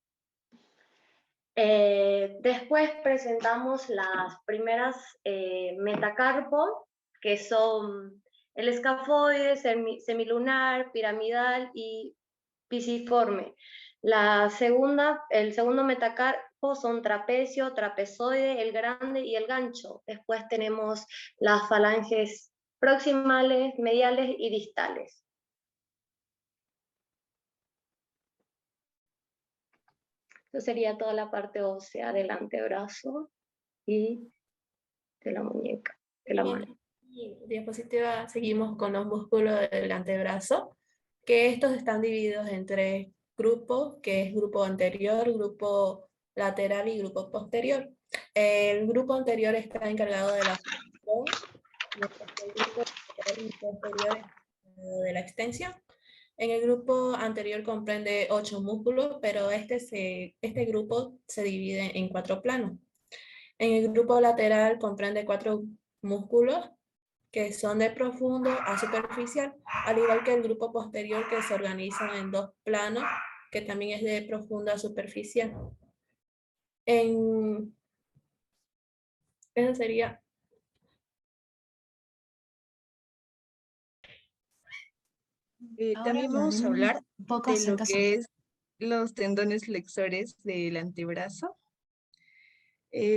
Después presentamos las primeras metacarpos, que son el escafoide, semilunar, piramidal y pisiforme. El segundo metacarpo son trapecio, trapezoide, el grande y el gancho. Después tenemos las falanges proximales, mediales y distales. Eso sería toda la parte ósea del antebrazo y de la muñeca, de la mano. Y diapositiva, seguimos con los músculos del antebrazo, que estos están divididos en 3 grupos, que es grupo anterior, grupo lateral y grupo posterior. El grupo anterior está encargado de la flexión, mientras que el grupo posterior es de la extensión. En el grupo anterior comprende 8 músculos, pero este grupo se divide en 4 planos. En el grupo lateral comprende 4 músculos que son de profundo a superficial, al igual que el grupo posterior, que se organiza en 2 planos, que también es de profundo a superficial. Eso sería. También vamos a hablar de lo que es los tendones flexores del antebrazo.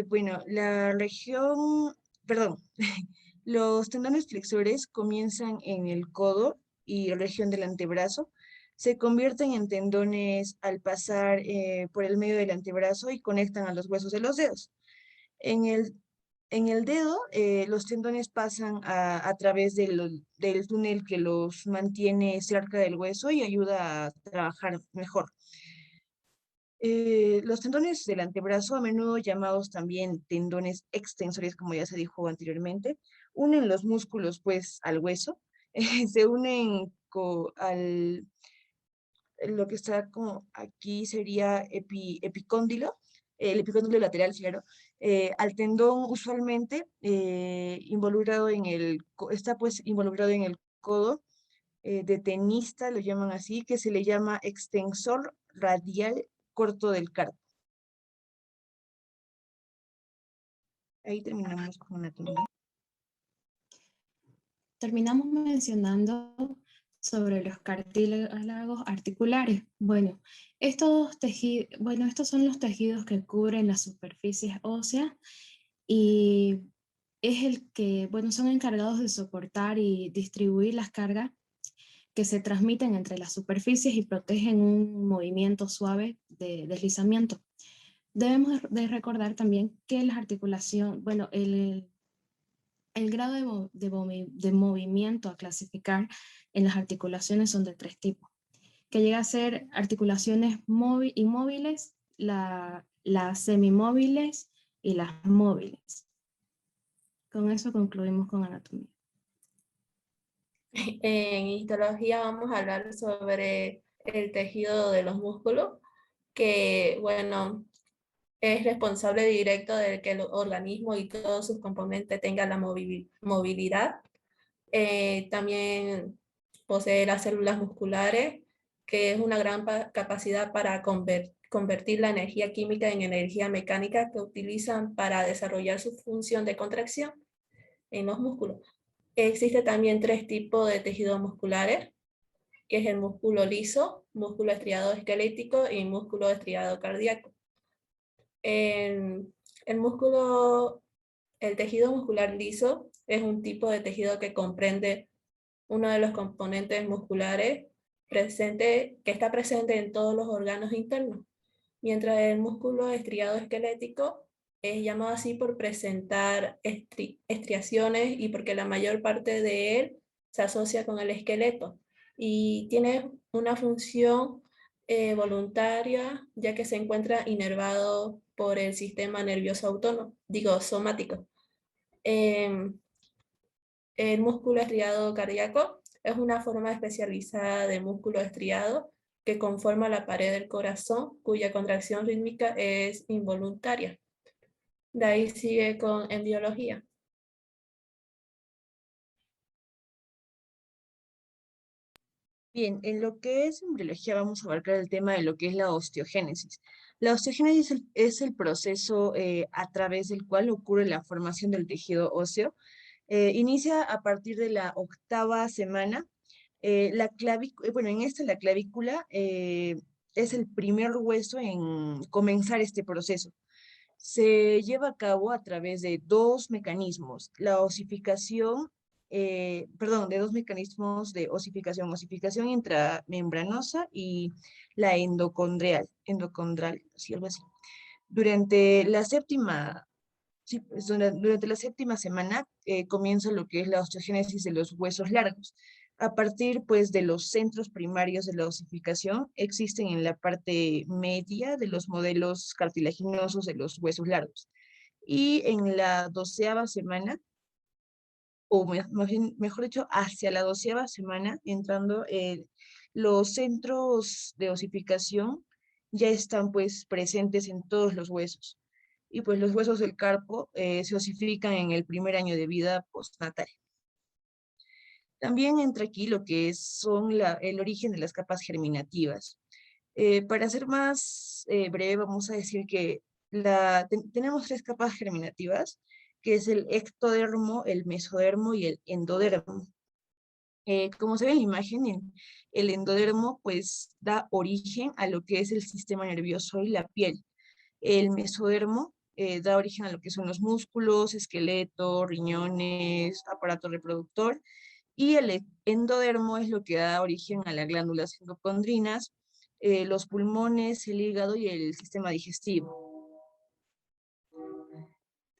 Bueno, los tendones flexores comienzan en el codo y región del antebrazo se convierten en tendones al pasar por el medio del antebrazo y conectan a los huesos de los dedos. En el dedo, los tendones pasan a través del túnel que los mantiene cerca del hueso y ayuda a trabajar mejor. Los tendones del antebrazo, a menudo llamados también tendones extensores, como ya se dijo anteriormente, unen los músculos pues al hueso, se unen lo que está como aquí sería epicóndilo, el epicóndilo lateral, claro, al tendón usualmente involucrado está pues involucrado en el codo de tenista, lo llaman así, que se le llama extensor radial corto del carpo. Ahí terminamos con anatomía. Terminamos mencionando sobre los cartílagos articulares. Bueno, estos son los tejidos que cubren las superficies óseas y es el que, son encargados de soportar y distribuir las cargas que se transmiten entre las superficies y protegen un movimiento suave de deslizamiento. Debemos de recordar también que las articulaciones, el grado de movimiento a clasificar en las articulaciones son de 3 tipos, que llega a ser articulaciones inmóviles, las semimóviles y las móviles. Con eso concluimos con anatomía. En histología vamos a hablar sobre el tejido de los músculos, que es responsable directo de que el organismo y todos sus componentes tengan la movilidad. También posee las células musculares, que es una gran capacidad para convertir la energía química en energía mecánica que utilizan para desarrollar su función de contracción en los músculos. Existe también 3 tipos de tejidos musculares, que es el músculo liso, músculo estriado esquelético y músculo estriado cardíaco. El tejido muscular liso es un tipo de tejido que comprende uno de los componentes musculares que está presente en todos los órganos internos, mientras el músculo estriado esquelético es llamado así por presentar estriaciones y porque la mayor parte de él se asocia con el esqueleto y tiene una función voluntaria, ya que se encuentra inervado por el sistema nervioso autónomo, somático. El músculo estriado cardíaco es una forma especializada de músculo estriado que conforma la pared del corazón, cuya contracción rítmica es involuntaria. De ahí sigue con embriología. Bien, en lo que es embriología vamos a abarcar el tema de lo que es la osteogénesis. La osteogénesis es el proceso a través del cual ocurre la formación del tejido óseo. Inicia a partir de la 8ª semana. En la clavícula es el primer hueso en comenzar este proceso. Se lleva a cabo a través de 2 mecanismos, la osificación, de 2 mecanismos de osificación intramembranosa y la endocondral, sí, algo así. Durante la 7ª semana comienza lo que es la osteogénesis de los huesos largos. A partir pues de los centros primarios de la osificación existen en la parte media de los modelos cartilaginosos de los huesos largos. Y en la 12ª semana, o mejor dicho, hacia la 12ª semana, entrando los centros de osificación ya están pues presentes en todos los huesos. Y pues los huesos del carpo se osifican en el primer año de vida postnatal. También entra aquí lo que son el origen de las capas germinativas. Para ser más breve, vamos a decir que tenemos 3 capas germinativas, que es el ectodermo, el mesodermo y el endodermo. Como se ve en la imagen, el endodermo pues da origen a lo que es el sistema nervioso y la piel. El mesodermo da origen a lo que son los músculos, esqueleto, riñones, aparato reproductor, Y el endodermo es lo que da origen a las glándulas endocondrinas, los pulmones, el hígado y el sistema digestivo.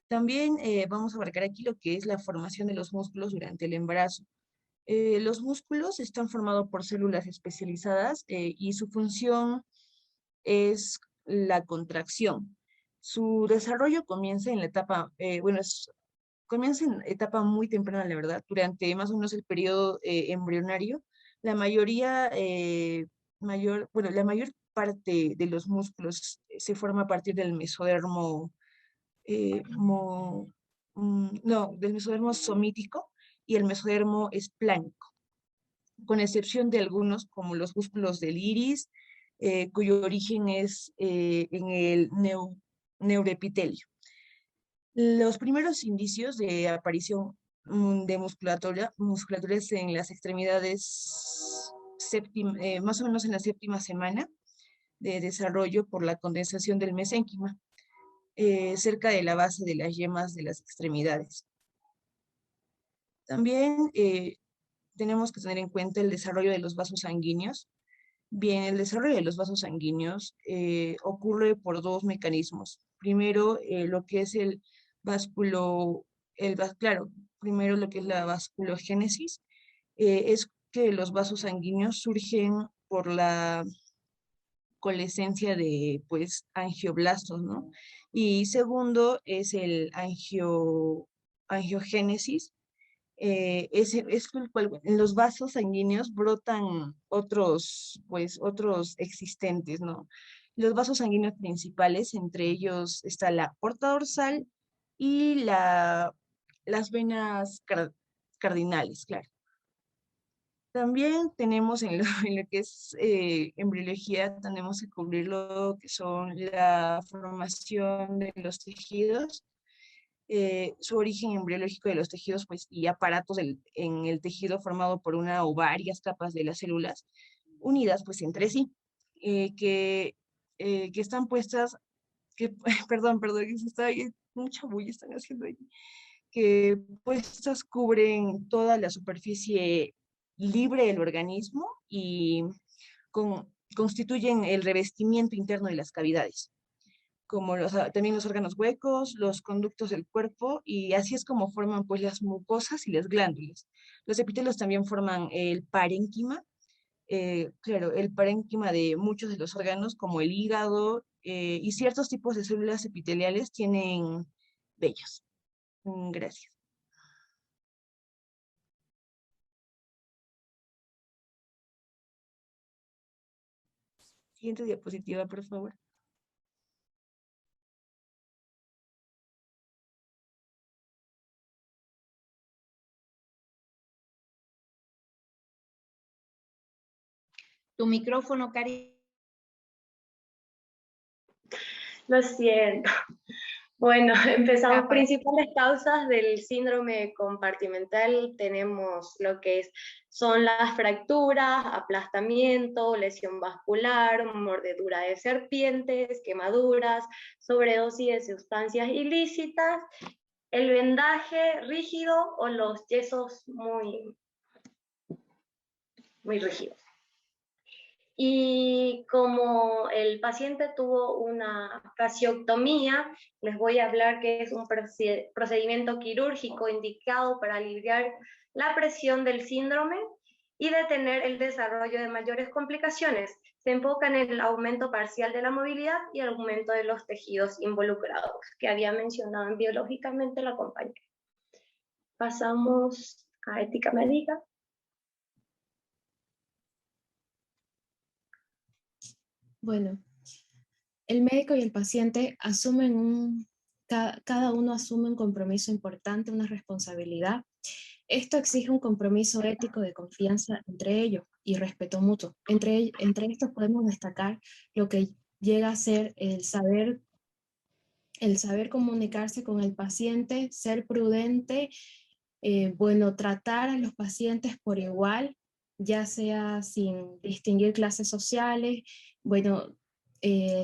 También vamos a abarcar aquí lo que es la formación de los músculos durante el embarazo. Los músculos están formados por células especializadas y su función es la contracción. Su desarrollo comienza en la etapa, comienza en etapa muy temprana, la verdad, durante más o menos el periodo embrionario. La la mayor parte de los músculos se forma a partir del mesodermo, del mesodermo somítico y el mesodermo esplánico, con excepción de algunos como los músculos del iris, cuyo origen es en el neuroepitelio. Los primeros indicios de aparición de musculatura es en las extremidades más o menos en la 7ª semana de desarrollo por la condensación del mesénquima, cerca de la base de las yemas de las extremidades. También tenemos que tener en cuenta el desarrollo de los vasos sanguíneos. Bien, el desarrollo de los vasos sanguíneos ocurre por 2 mecanismos. Primero, lo que es primero lo que es la vasculogénesis, es que los vasos sanguíneos surgen por la coalescencia de, pues, angioblastos, ¿no? Y segundo es el angiogénesis, es el cual en los vasos sanguíneos brotan otros existentes, ¿no? Los vasos sanguíneos principales, entre ellos está la aorta dorsal y las venas cardinales, claro. También tenemos en lo que es embriología, tenemos que cubrir lo que son la formación de los tejidos, su origen embriológico de los tejidos, pues, y aparatos en el tejido formado por una o varias capas de las células unidas, pues, entre sí, que están puestas, perdón, que se está ahí, mucha bulla están haciendo ahí, que puestas cubren toda la superficie libre del organismo y constituyen el revestimiento interno de las cavidades, como también los órganos huecos, los conductos del cuerpo, y así es como forman, pues, las mucosas y las glándulas. Los epitelios también forman el parénquima, claro, el parénquima de muchos de los órganos, como el hígado, y ciertos tipos de células epiteliales tienen vellos. Gracias. Siguiente diapositiva, por favor. Tu micrófono, Cari. Lo siento. Bueno, empezamos. Principales causas del síndrome compartimental tenemos lo que son las fracturas, aplastamiento, lesión vascular, mordedura de serpientes, quemaduras, sobredosis de sustancias ilícitas, el vendaje rígido o los yesos muy rígidos. Y como el paciente tuvo una fascioctomía, les voy a hablar que es un procedimiento quirúrgico indicado para aliviar la presión del síndrome y detener el desarrollo de mayores complicaciones. Se enfoca en el aumento parcial de la movilidad y el aumento de los tejidos involucrados, que había mencionado biológicamente la compañera. Pasamos a ética médica. Bueno, el médico y el paciente asumen cada uno asume un compromiso importante, una responsabilidad. Esto exige un compromiso ético de confianza entre ellos y respeto mutuo. Entre estos podemos destacar lo que llega a ser el saber comunicarse con el paciente, ser prudente, tratar a los pacientes por igual, ya sea sin distinguir clases sociales,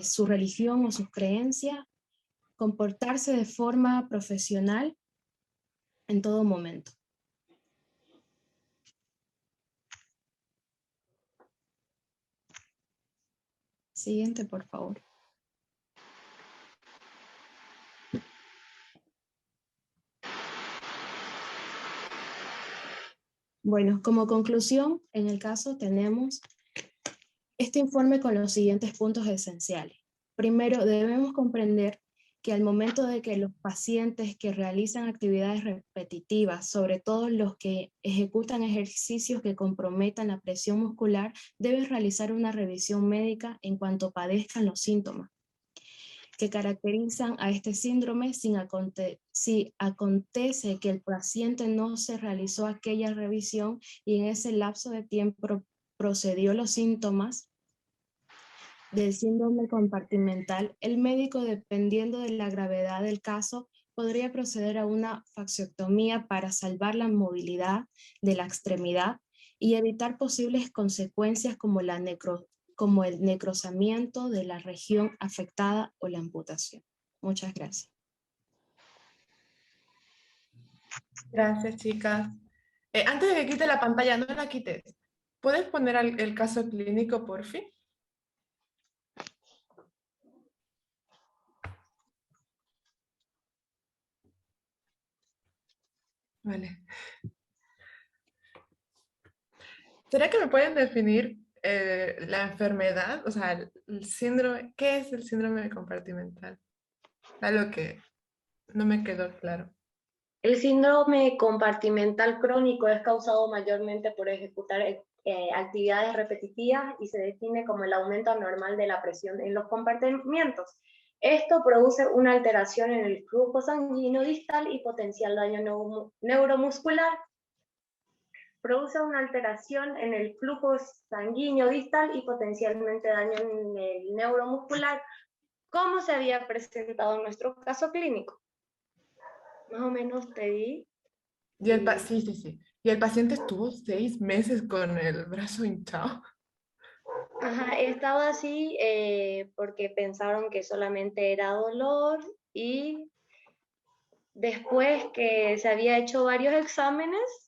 su religión o sus creencias, comportarse de forma profesional en todo momento. Siguiente, por favor. Bueno, como conclusión, en el caso tenemos este informe con los siguientes puntos esenciales. Primero, debemos comprender que al momento de que los pacientes que realizan actividades repetitivas, sobre todo los que ejecutan ejercicios que comprometan la presión muscular, deben realizar una revisión médica en cuanto padezcan los síntomas que caracterizan a este síndrome si acontece que el paciente no se realizó aquella revisión y en ese lapso de tiempo procedió los síntomas del síndrome compartimental, el médico, dependiendo de la gravedad del caso, podría proceder a una fasciectomía para salvar la movilidad de la extremidad y evitar posibles consecuencias como el necrosamiento de la región afectada o la amputación. Muchas gracias. Gracias, chicas. Antes de que quite la pantalla, no la quites. ¿Puedes poner el caso clínico, por fin? Vale. ¿Será que me pueden definir la enfermedad? O sea, el síndrome. ¿Qué es el síndrome compartimental? Algo que no me quedó claro. El síndrome compartimental crónico es causado mayormente por ejecutar actividades repetitivas y se define como el aumento anormal de la presión en los compartimentos. Esto produce una alteración en el flujo sanguíneo distal y potencial daño neuromuscular. Produce una alteración en el flujo sanguíneo distal y potencialmente daño en el neuromuscular, como se había presentado en nuestro caso clínico. Más o menos te di. Sí. Y el paciente estuvo 6 meses con el brazo hinchado. Ajá, estaba así porque pensaron que solamente era dolor y después que se había hecho varios exámenes,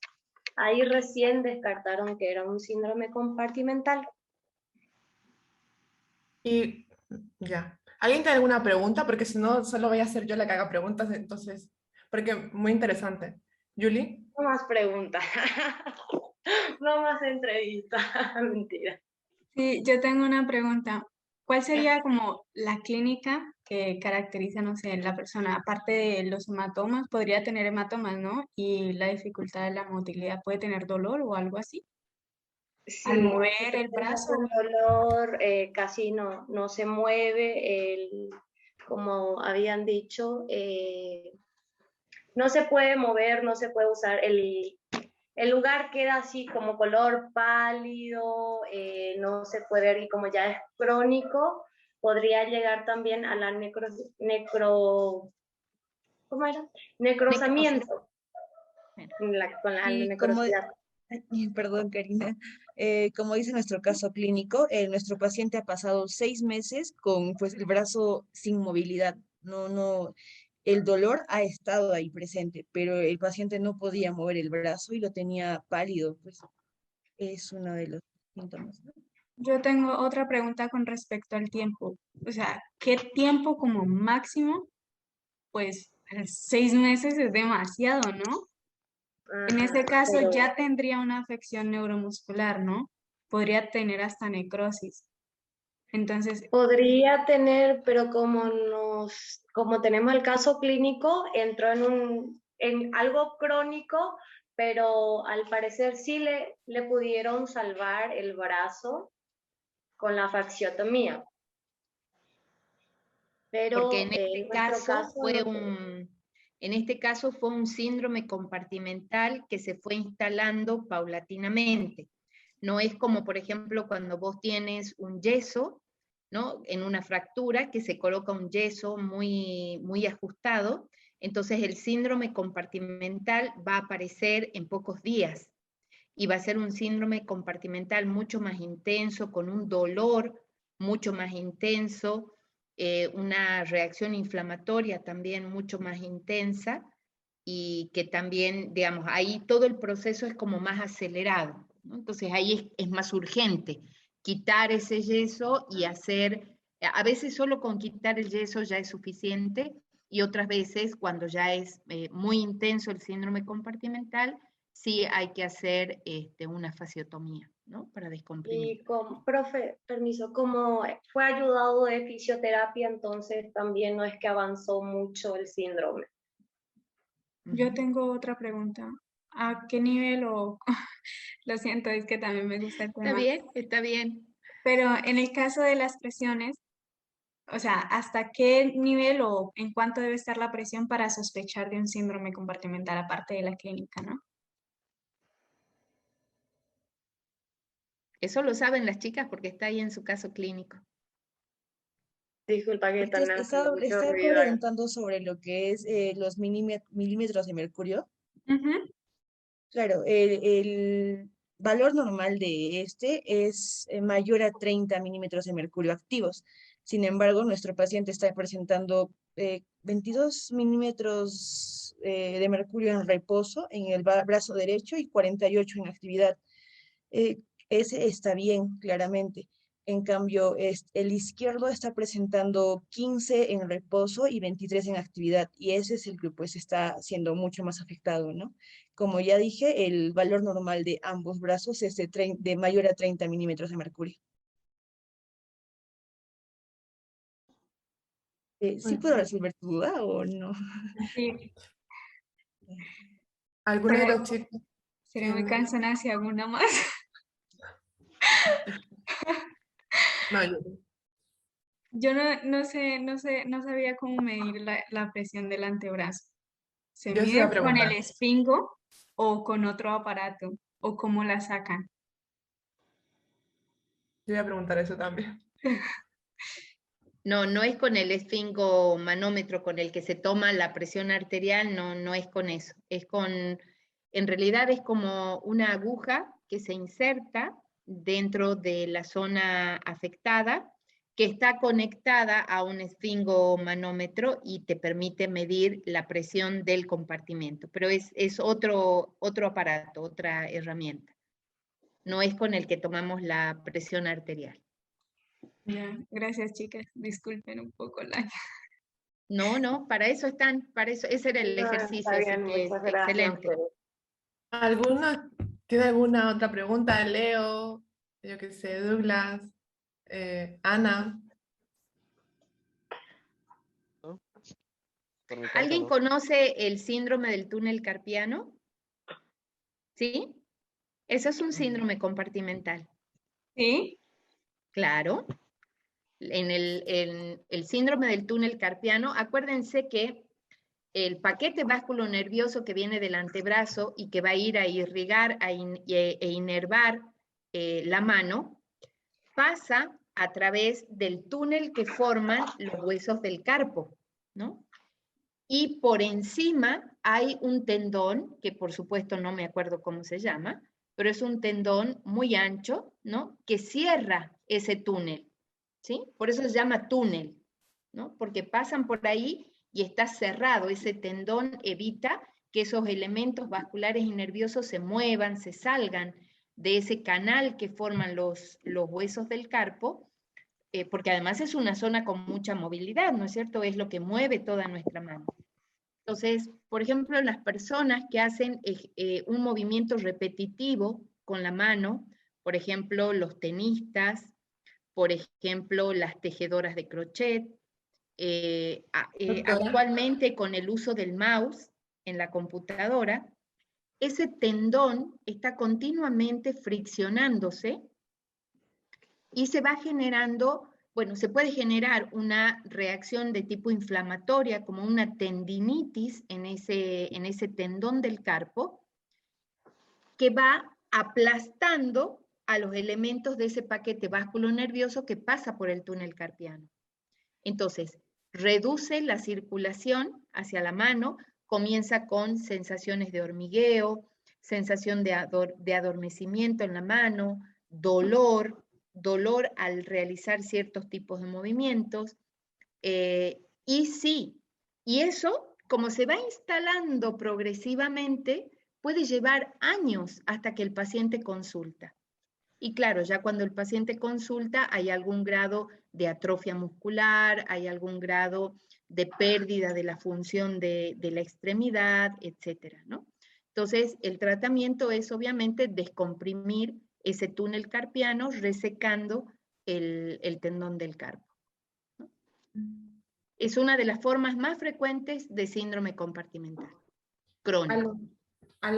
ahí recién descartaron que era un síndrome compartimental. Y ya. ¿Alguien tiene alguna pregunta? Porque si no, solo voy a ser yo la que haga preguntas, entonces, porque muy interesante. ¿Julie? No más preguntas. No más entrevistas. Mentira. Sí, yo tengo una pregunta. ¿Cuál sería como la clínica que caracteriza, no sé, la persona? Aparte de los hematomas, podría tener hematomas, ¿no? Y la dificultad de la motilidad, ¿puede tener dolor o algo así? Sí, Al mover el brazo. el dolor casi no se mueve, como habían dicho, no se puede mover, no se puede usar, el lugar queda así como color pálido, no se puede ver y como ya es crónico, podría llegar también a la ¿cómo era? Necrosamiento. Con la Y como, necrosidad. perdón, Karina, como dice nuestro caso clínico, nuestro paciente ha pasado 6 meses con pues, el brazo sin movilidad. El dolor ha estado ahí presente, pero el paciente no podía mover el brazo y lo tenía pálido, pues es uno de los síntomas, ¿no? Yo tengo otra pregunta con respecto al tiempo. O sea, ¿qué tiempo como máximo? Pues 6 meses es demasiado, ¿no? En ese caso pero ya tendría una afección neuromuscular, ¿no? Podría tener hasta necrosis. Entonces, podría tener, pero como tenemos el caso clínico, entró en algo crónico, pero al parecer sí le pudieron salvar el brazo con la fasciotomía. Pero porque en este caso fue no. en este caso fue un síndrome compartimental que se fue instalando paulatinamente. No es como, por ejemplo, cuando vos tienes un yeso, ¿no? En una fractura, que se coloca un yeso muy, muy ajustado, entonces el síndrome compartimental va a aparecer en pocos días y va a ser un síndrome compartimental mucho más intenso, con un dolor mucho más intenso, una reacción inflamatoria también mucho más intensa y que también, digamos, ahí todo el proceso es como más acelerado, ¿no? Entonces ahí es más urgente quitar ese yeso y hacer, a veces solo con quitar el yeso ya es suficiente, y otras veces cuando ya es muy intenso el síndrome compartimental, sí hay que hacer una fasciotomía, ¿no? Para descomprimir. Y profe, permiso, como fue ayudado de fisioterapia, entonces también no es que avanzó mucho el síndrome. Yo tengo otra pregunta. ¿A qué nivel o lo siento, es que también me gusta el tema? Está bien, está bien. Pero en el caso de las presiones, o sea, ¿hasta qué nivel o en cuánto debe estar la presión para sospechar de un síndrome compartimental aparte de la clínica, no? Eso lo saben las chicas porque está ahí en su caso clínico. Disculpa que Ahorita están haciendo mucho estaba ruido acá. preguntando sobre lo que es los milímetros de mercurio. Ujú. Claro, el valor normal de este es mayor a 30 milímetros de mercurio activos. Sin embargo, nuestro paciente está presentando 22 milímetros de mercurio en reposo en el brazo derecho y 48 en actividad. Ese está bien, claramente. En cambio, el izquierdo está presentando 15 en reposo y 23 en actividad, y ese es el que pues está siendo mucho más afectado, ¿no? Como ya dije, el valor normal de ambos brazos es de mayor a 30 milímetros de mercurio. ¿Sí puedo resolver tu duda o no? Sí. ¿Alguno de Pero los chicos? sería muy tiene- cansona si alguna más. No, Yo no sabía cómo medir la presión del antebrazo. ¿Se yo sí iba a mide con el preguntar. esfingo o con otro aparato? ¿O cómo la sacan? Yo iba a preguntar eso también. No, no es con el esfingomanómetro con el que se toma la presión arterial, no, no es con eso. Es con, en realidad es como una aguja que se inserta dentro de la zona afectada, que está conectada a un esfingomanómetro y te permite medir la presión del compartimento. Pero es otro aparato, otra herramienta. No es con el que tomamos la presión arterial. Ya, gracias, chicas. Disculpen un poco la... No, no, para eso están, para eso, ese era el No, ejercicio, está así bien, que muchas gracias. excelente. ¿Tiene alguna otra pregunta? Leo, yo qué sé, Douglas, Ana. Por mi parte, ¿Alguien no. conoce el síndrome del túnel carpiano? ¿Sí? Eso es un síndrome compartimental. ¿Sí? Claro. En el síndrome del túnel carpiano, acuérdense que el paquete vasculonervioso que viene del antebrazo y que va a ir a irrigar e inervar la mano, pasa a través del túnel que forman los huesos del carpo, ¿no? Y por encima hay un tendón, que por supuesto no me acuerdo cómo se llama, pero es un tendón muy ancho, ¿no? Que cierra ese túnel, ¿sí? Por eso se llama túnel, ¿no? Porque pasan por ahí y está cerrado, ese tendón evita que esos elementos vasculares y nerviosos se muevan, se salgan de ese canal que forman los huesos del carpo, porque además es una zona con mucha movilidad, ¿no es cierto? Es lo que mueve toda nuestra mano. Entonces, por ejemplo, las personas que hacen un movimiento repetitivo con la mano, por ejemplo, los tenistas, por ejemplo, las tejedoras de crochet, actualmente con el uso del mouse en la computadora, ese tendón está continuamente friccionándose y se va generando, bueno, se puede generar una reacción de tipo inflamatoria como una tendinitis en ese tendón del carpo que va aplastando a los elementos de ese paquete vasculonervioso que pasa por el túnel carpiano. Entonces, reduce la circulación hacia la mano, comienza con sensaciones de hormigueo, sensación de adormecimiento en la mano, dolor al realizar ciertos tipos de movimientos. Y sí, y eso, como se va instalando progresivamente, puede llevar años hasta que el paciente consulta. Y claro, ya cuando el paciente consulta hay algún grado de atrofia muscular, hay algún grado de pérdida de la función de la extremidad, etcétera, ¿no? Entonces, el tratamiento es obviamente descomprimir ese túnel carpiano resecando el tendón del carpo, ¿no? Es una de las formas más frecuentes de síndrome compartimental crónico. A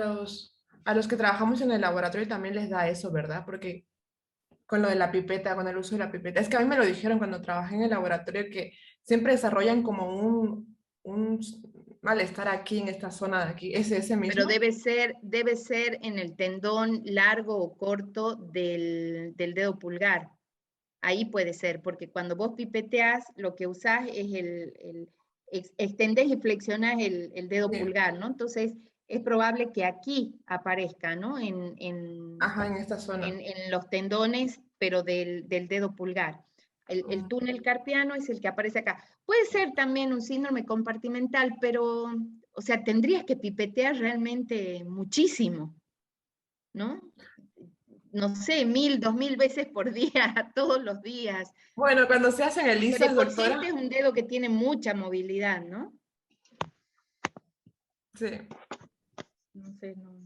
los que trabajamos en el laboratorio también les da eso, ¿verdad? Porque con lo de la pipeta, con el uso de la pipeta, es que a mí me lo dijeron cuando trabajé en el laboratorio que siempre desarrollan como un malestar aquí en esta zona de aquí. ¿Es ese mismo? Pero debe ser en el tendón largo o corto del dedo pulgar. Ahí puede ser, porque cuando vos pipeteás, lo que usás es extendés y flexionás el dedo pulgar, ¿no? Entonces, es probable que aquí aparezca, ¿no? Ajá, en esta zona. En los tendones, pero del dedo pulgar. El túnel carpiano es el que aparece acá. Puede ser también un síndrome compartimental, pero, o sea, tendrías que pipetear realmente muchísimo, ¿no? No sé, 1000, 2000 veces por día, todos los días. Bueno, cuando se hacen el ISO, doctora. Este es un dedo que tiene mucha movilidad, ¿no? Sí. No sé, no.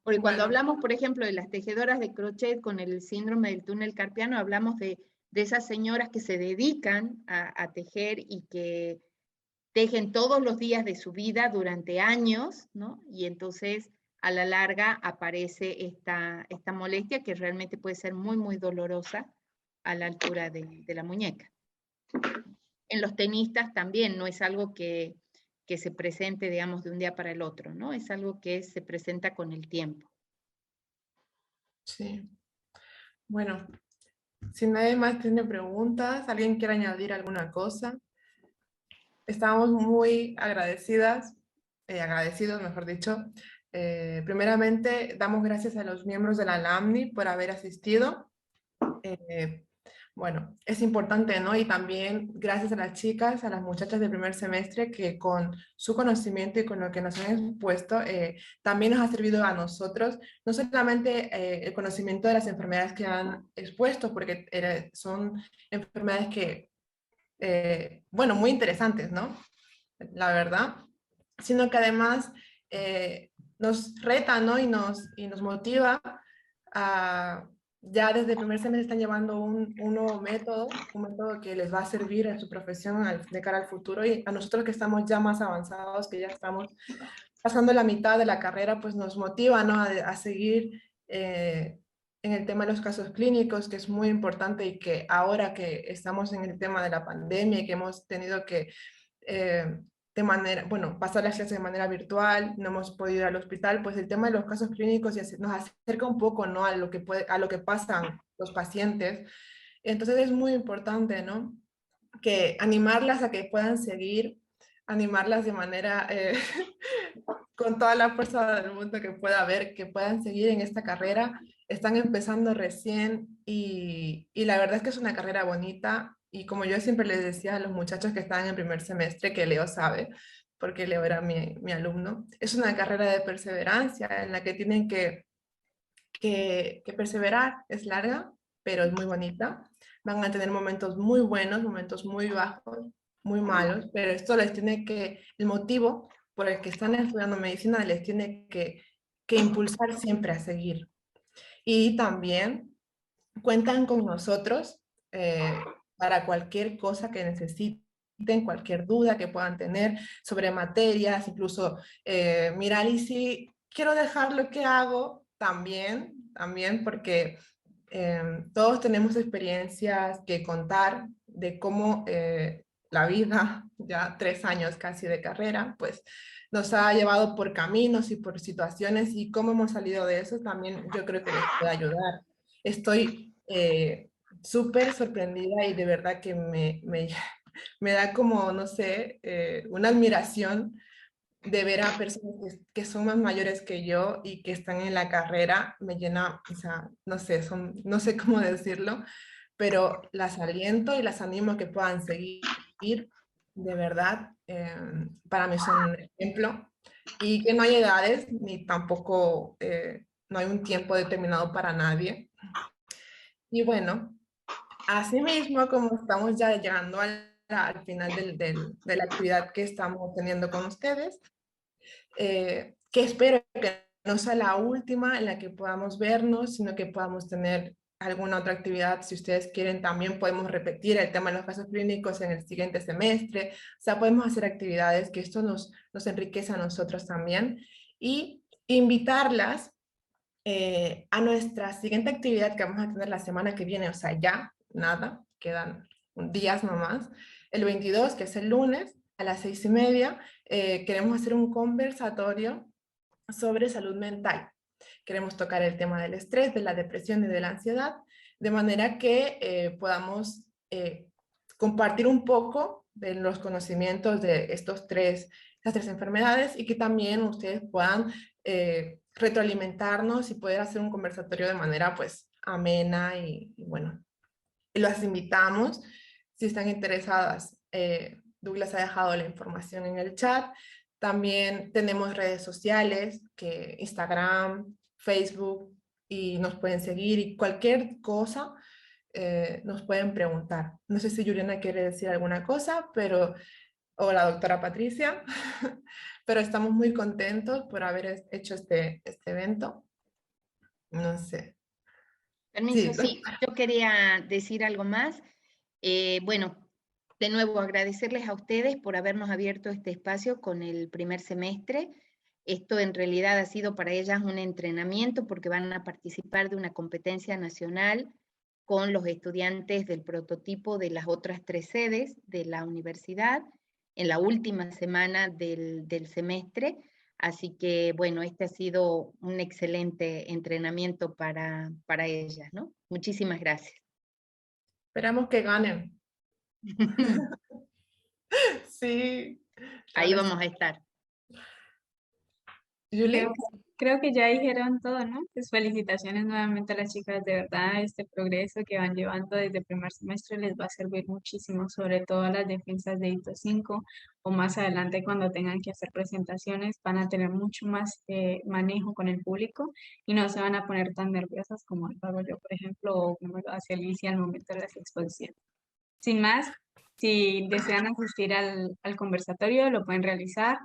Porque cuando hablamos, por ejemplo, de las tejedoras de crochet con el síndrome del túnel carpiano, hablamos de esas señoras que se dedican a tejer y que tejen todos los días de su vida durante años, ¿no? Y entonces a la larga aparece esta molestia que realmente puede ser muy, muy dolorosa a la altura de la muñeca. En los tenistas también no es algo que se presente, digamos, de un día para el otro, ¿no? Es algo que se presenta con el tiempo. Sí. Bueno, si nadie más tiene preguntas, ¿alguien quiere añadir alguna cosa? Estamos muy agradecidos, mejor dicho. Primeramente, damos gracias a los miembros de la LAMNI por haber asistido. Bueno, es importante, ¿no? Y también gracias a las chicas, a las muchachas del primer semestre, que con su conocimiento y con lo que nos han expuesto, también nos ha servido a nosotros, no solamente el conocimiento de las enfermedades que han expuesto, porque son enfermedades que, bueno, muy interesantes, ¿no? La verdad, sino que además nos reta, ¿no? Y nos motiva a ya desde el primer semestre están llevando un nuevo método, un método que les va a servir en su profesión de cara al futuro, y a nosotros que estamos ya más avanzados, que ya estamos pasando la mitad de la carrera, pues nos motiva, ¿no? a seguir en el tema de los casos clínicos, que es muy importante, y que ahora que estamos en el tema de la pandemia y que hemos tenido que pasar las clases de manera virtual, no hemos podido ir al hospital, pues el tema de los casos clínicos nos acerca un poco, ¿no? a lo que pasan los pacientes. Entonces es muy importante, ¿no? Que animarlas a que puedan seguir, animarlas de manera, con toda la fuerza del mundo que pueda haber, que puedan seguir en esta carrera. Están empezando recién y la verdad es que es una carrera bonita. Y como yo siempre les decía a los muchachos que estaban en primer semestre, que Leo sabe, porque Leo era mi alumno, es una carrera de perseverancia en la que tienen que perseverar. Es larga, pero es muy bonita. Van a tener momentos muy buenos, momentos muy bajos, muy malos, pero esto les tiene el motivo por el que están estudiando medicina les tiene que impulsar siempre a seguir. Y también cuentan con nosotros para cualquier cosa que necesiten, cualquier duda que puedan tener sobre materias, incluso mirar, y si quiero dejar lo que hago, también porque todos tenemos experiencias que contar de cómo la vida, ya 3 años casi de carrera, pues nos ha llevado por caminos y por situaciones, y cómo hemos salido de eso también yo creo que les puede ayudar. Estoy súper sorprendida y de verdad que me da como, no sé, una admiración de ver a personas que son más mayores que yo y que están en la carrera. Me llena, o sea, no sé, no sé cómo decirlo, pero las aliento y las animo a que puedan seguir, de verdad. Para mí son un ejemplo, y que no hay edades ni tampoco no hay un tiempo determinado para nadie. Y bueno, asimismo, como estamos ya llegando al final de la actividad que estamos teniendo con ustedes, que espero que no sea la última en la que podamos vernos, sino que podamos tener alguna otra actividad. Si ustedes quieren, también podemos repetir el tema de los casos clínicos en el siguiente semestre. O sea, podemos hacer actividades que esto nos enriquece a nosotros también. Y invitarlas a nuestra siguiente actividad que vamos a tener la semana que viene, o sea, ya, nada, quedan días nomás. El 22, que es el lunes, a las 6:30, queremos hacer un conversatorio sobre salud mental. Queremos tocar el tema del estrés, de la depresión y de la ansiedad, de manera que podamos compartir un poco de los conocimientos de estas tres enfermedades y que también ustedes puedan retroalimentarnos y poder hacer un conversatorio de manera pues amena y bueno, y los invitamos. Si están interesadas, Douglas ha dejado la información en el chat. También tenemos redes sociales, que Instagram, Facebook, y nos pueden seguir y cualquier cosa nos pueden preguntar. No sé si Juliana quiere decir alguna cosa, pero, o la doctora Patricia, pero estamos muy contentos por haber hecho este evento. No sé. Permiso, Sí, sí, yo quería decir algo más. Bueno, de nuevo agradecerles a ustedes por habernos abierto este espacio con el primer semestre. Esto en realidad ha sido para ellas un entrenamiento porque van a participar de una competencia nacional con los estudiantes del prototipo de las otras 3 sedes de la universidad en la última semana del semestre. Así que, bueno, este ha sido un excelente entrenamiento para ellas, ¿no? Muchísimas gracias. esperamos que ganen. Sí. Ahí vamos a estar. Julie. Creo que ya dijeron todo, ¿no? Pues felicitaciones nuevamente a las chicas, de verdad, este progreso que van llevando desde el primer semestre les va a servir muchísimo, sobre todo a las defensas de hito 5 o más adelante cuando tengan que hacer presentaciones, van a tener mucho más manejo con el público y no se van a poner tan nerviosas como lo hago yo, por ejemplo, o como lo hace Alicia al momento de las exposiciones. Sin más, si desean asistir al conversatorio, lo pueden realizar.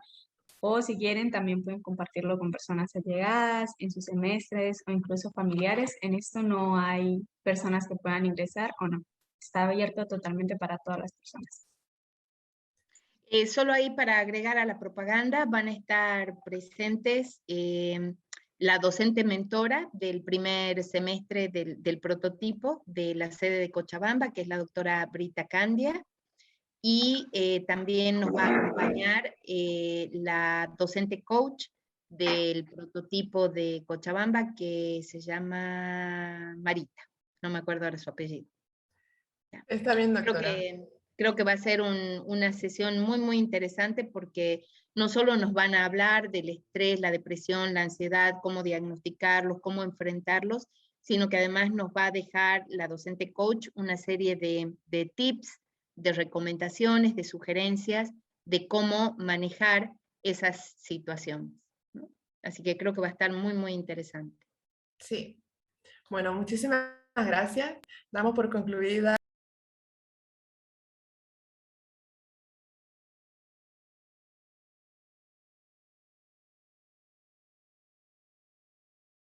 O si quieren, también pueden compartirlo con personas allegadas, en sus semestres o incluso familiares. En esto no hay personas que puedan ingresar o no. Está abierto totalmente para todas las personas. Solo ahí para agregar a la propaganda van a estar presentes la docente mentora del primer semestre del prototipo de la sede de Cochabamba, que es la doctora Brita Candia, y también nos va a acompañar la docente coach del prototipo de Cochabamba, que se llama Marita, no me acuerdo ahora su apellido. Está bien, doctora. Creo que va a ser una sesión muy, muy interesante porque no solo nos van a hablar del estrés, la depresión, la ansiedad, cómo diagnosticarlos, cómo enfrentarlos, sino que además nos va a dejar la docente coach una serie de tips, de recomendaciones, de sugerencias, de cómo manejar esas situaciones, ¿no? Así que creo que va a estar muy, muy interesante. Sí. Bueno, muchísimas gracias. Damos por concluida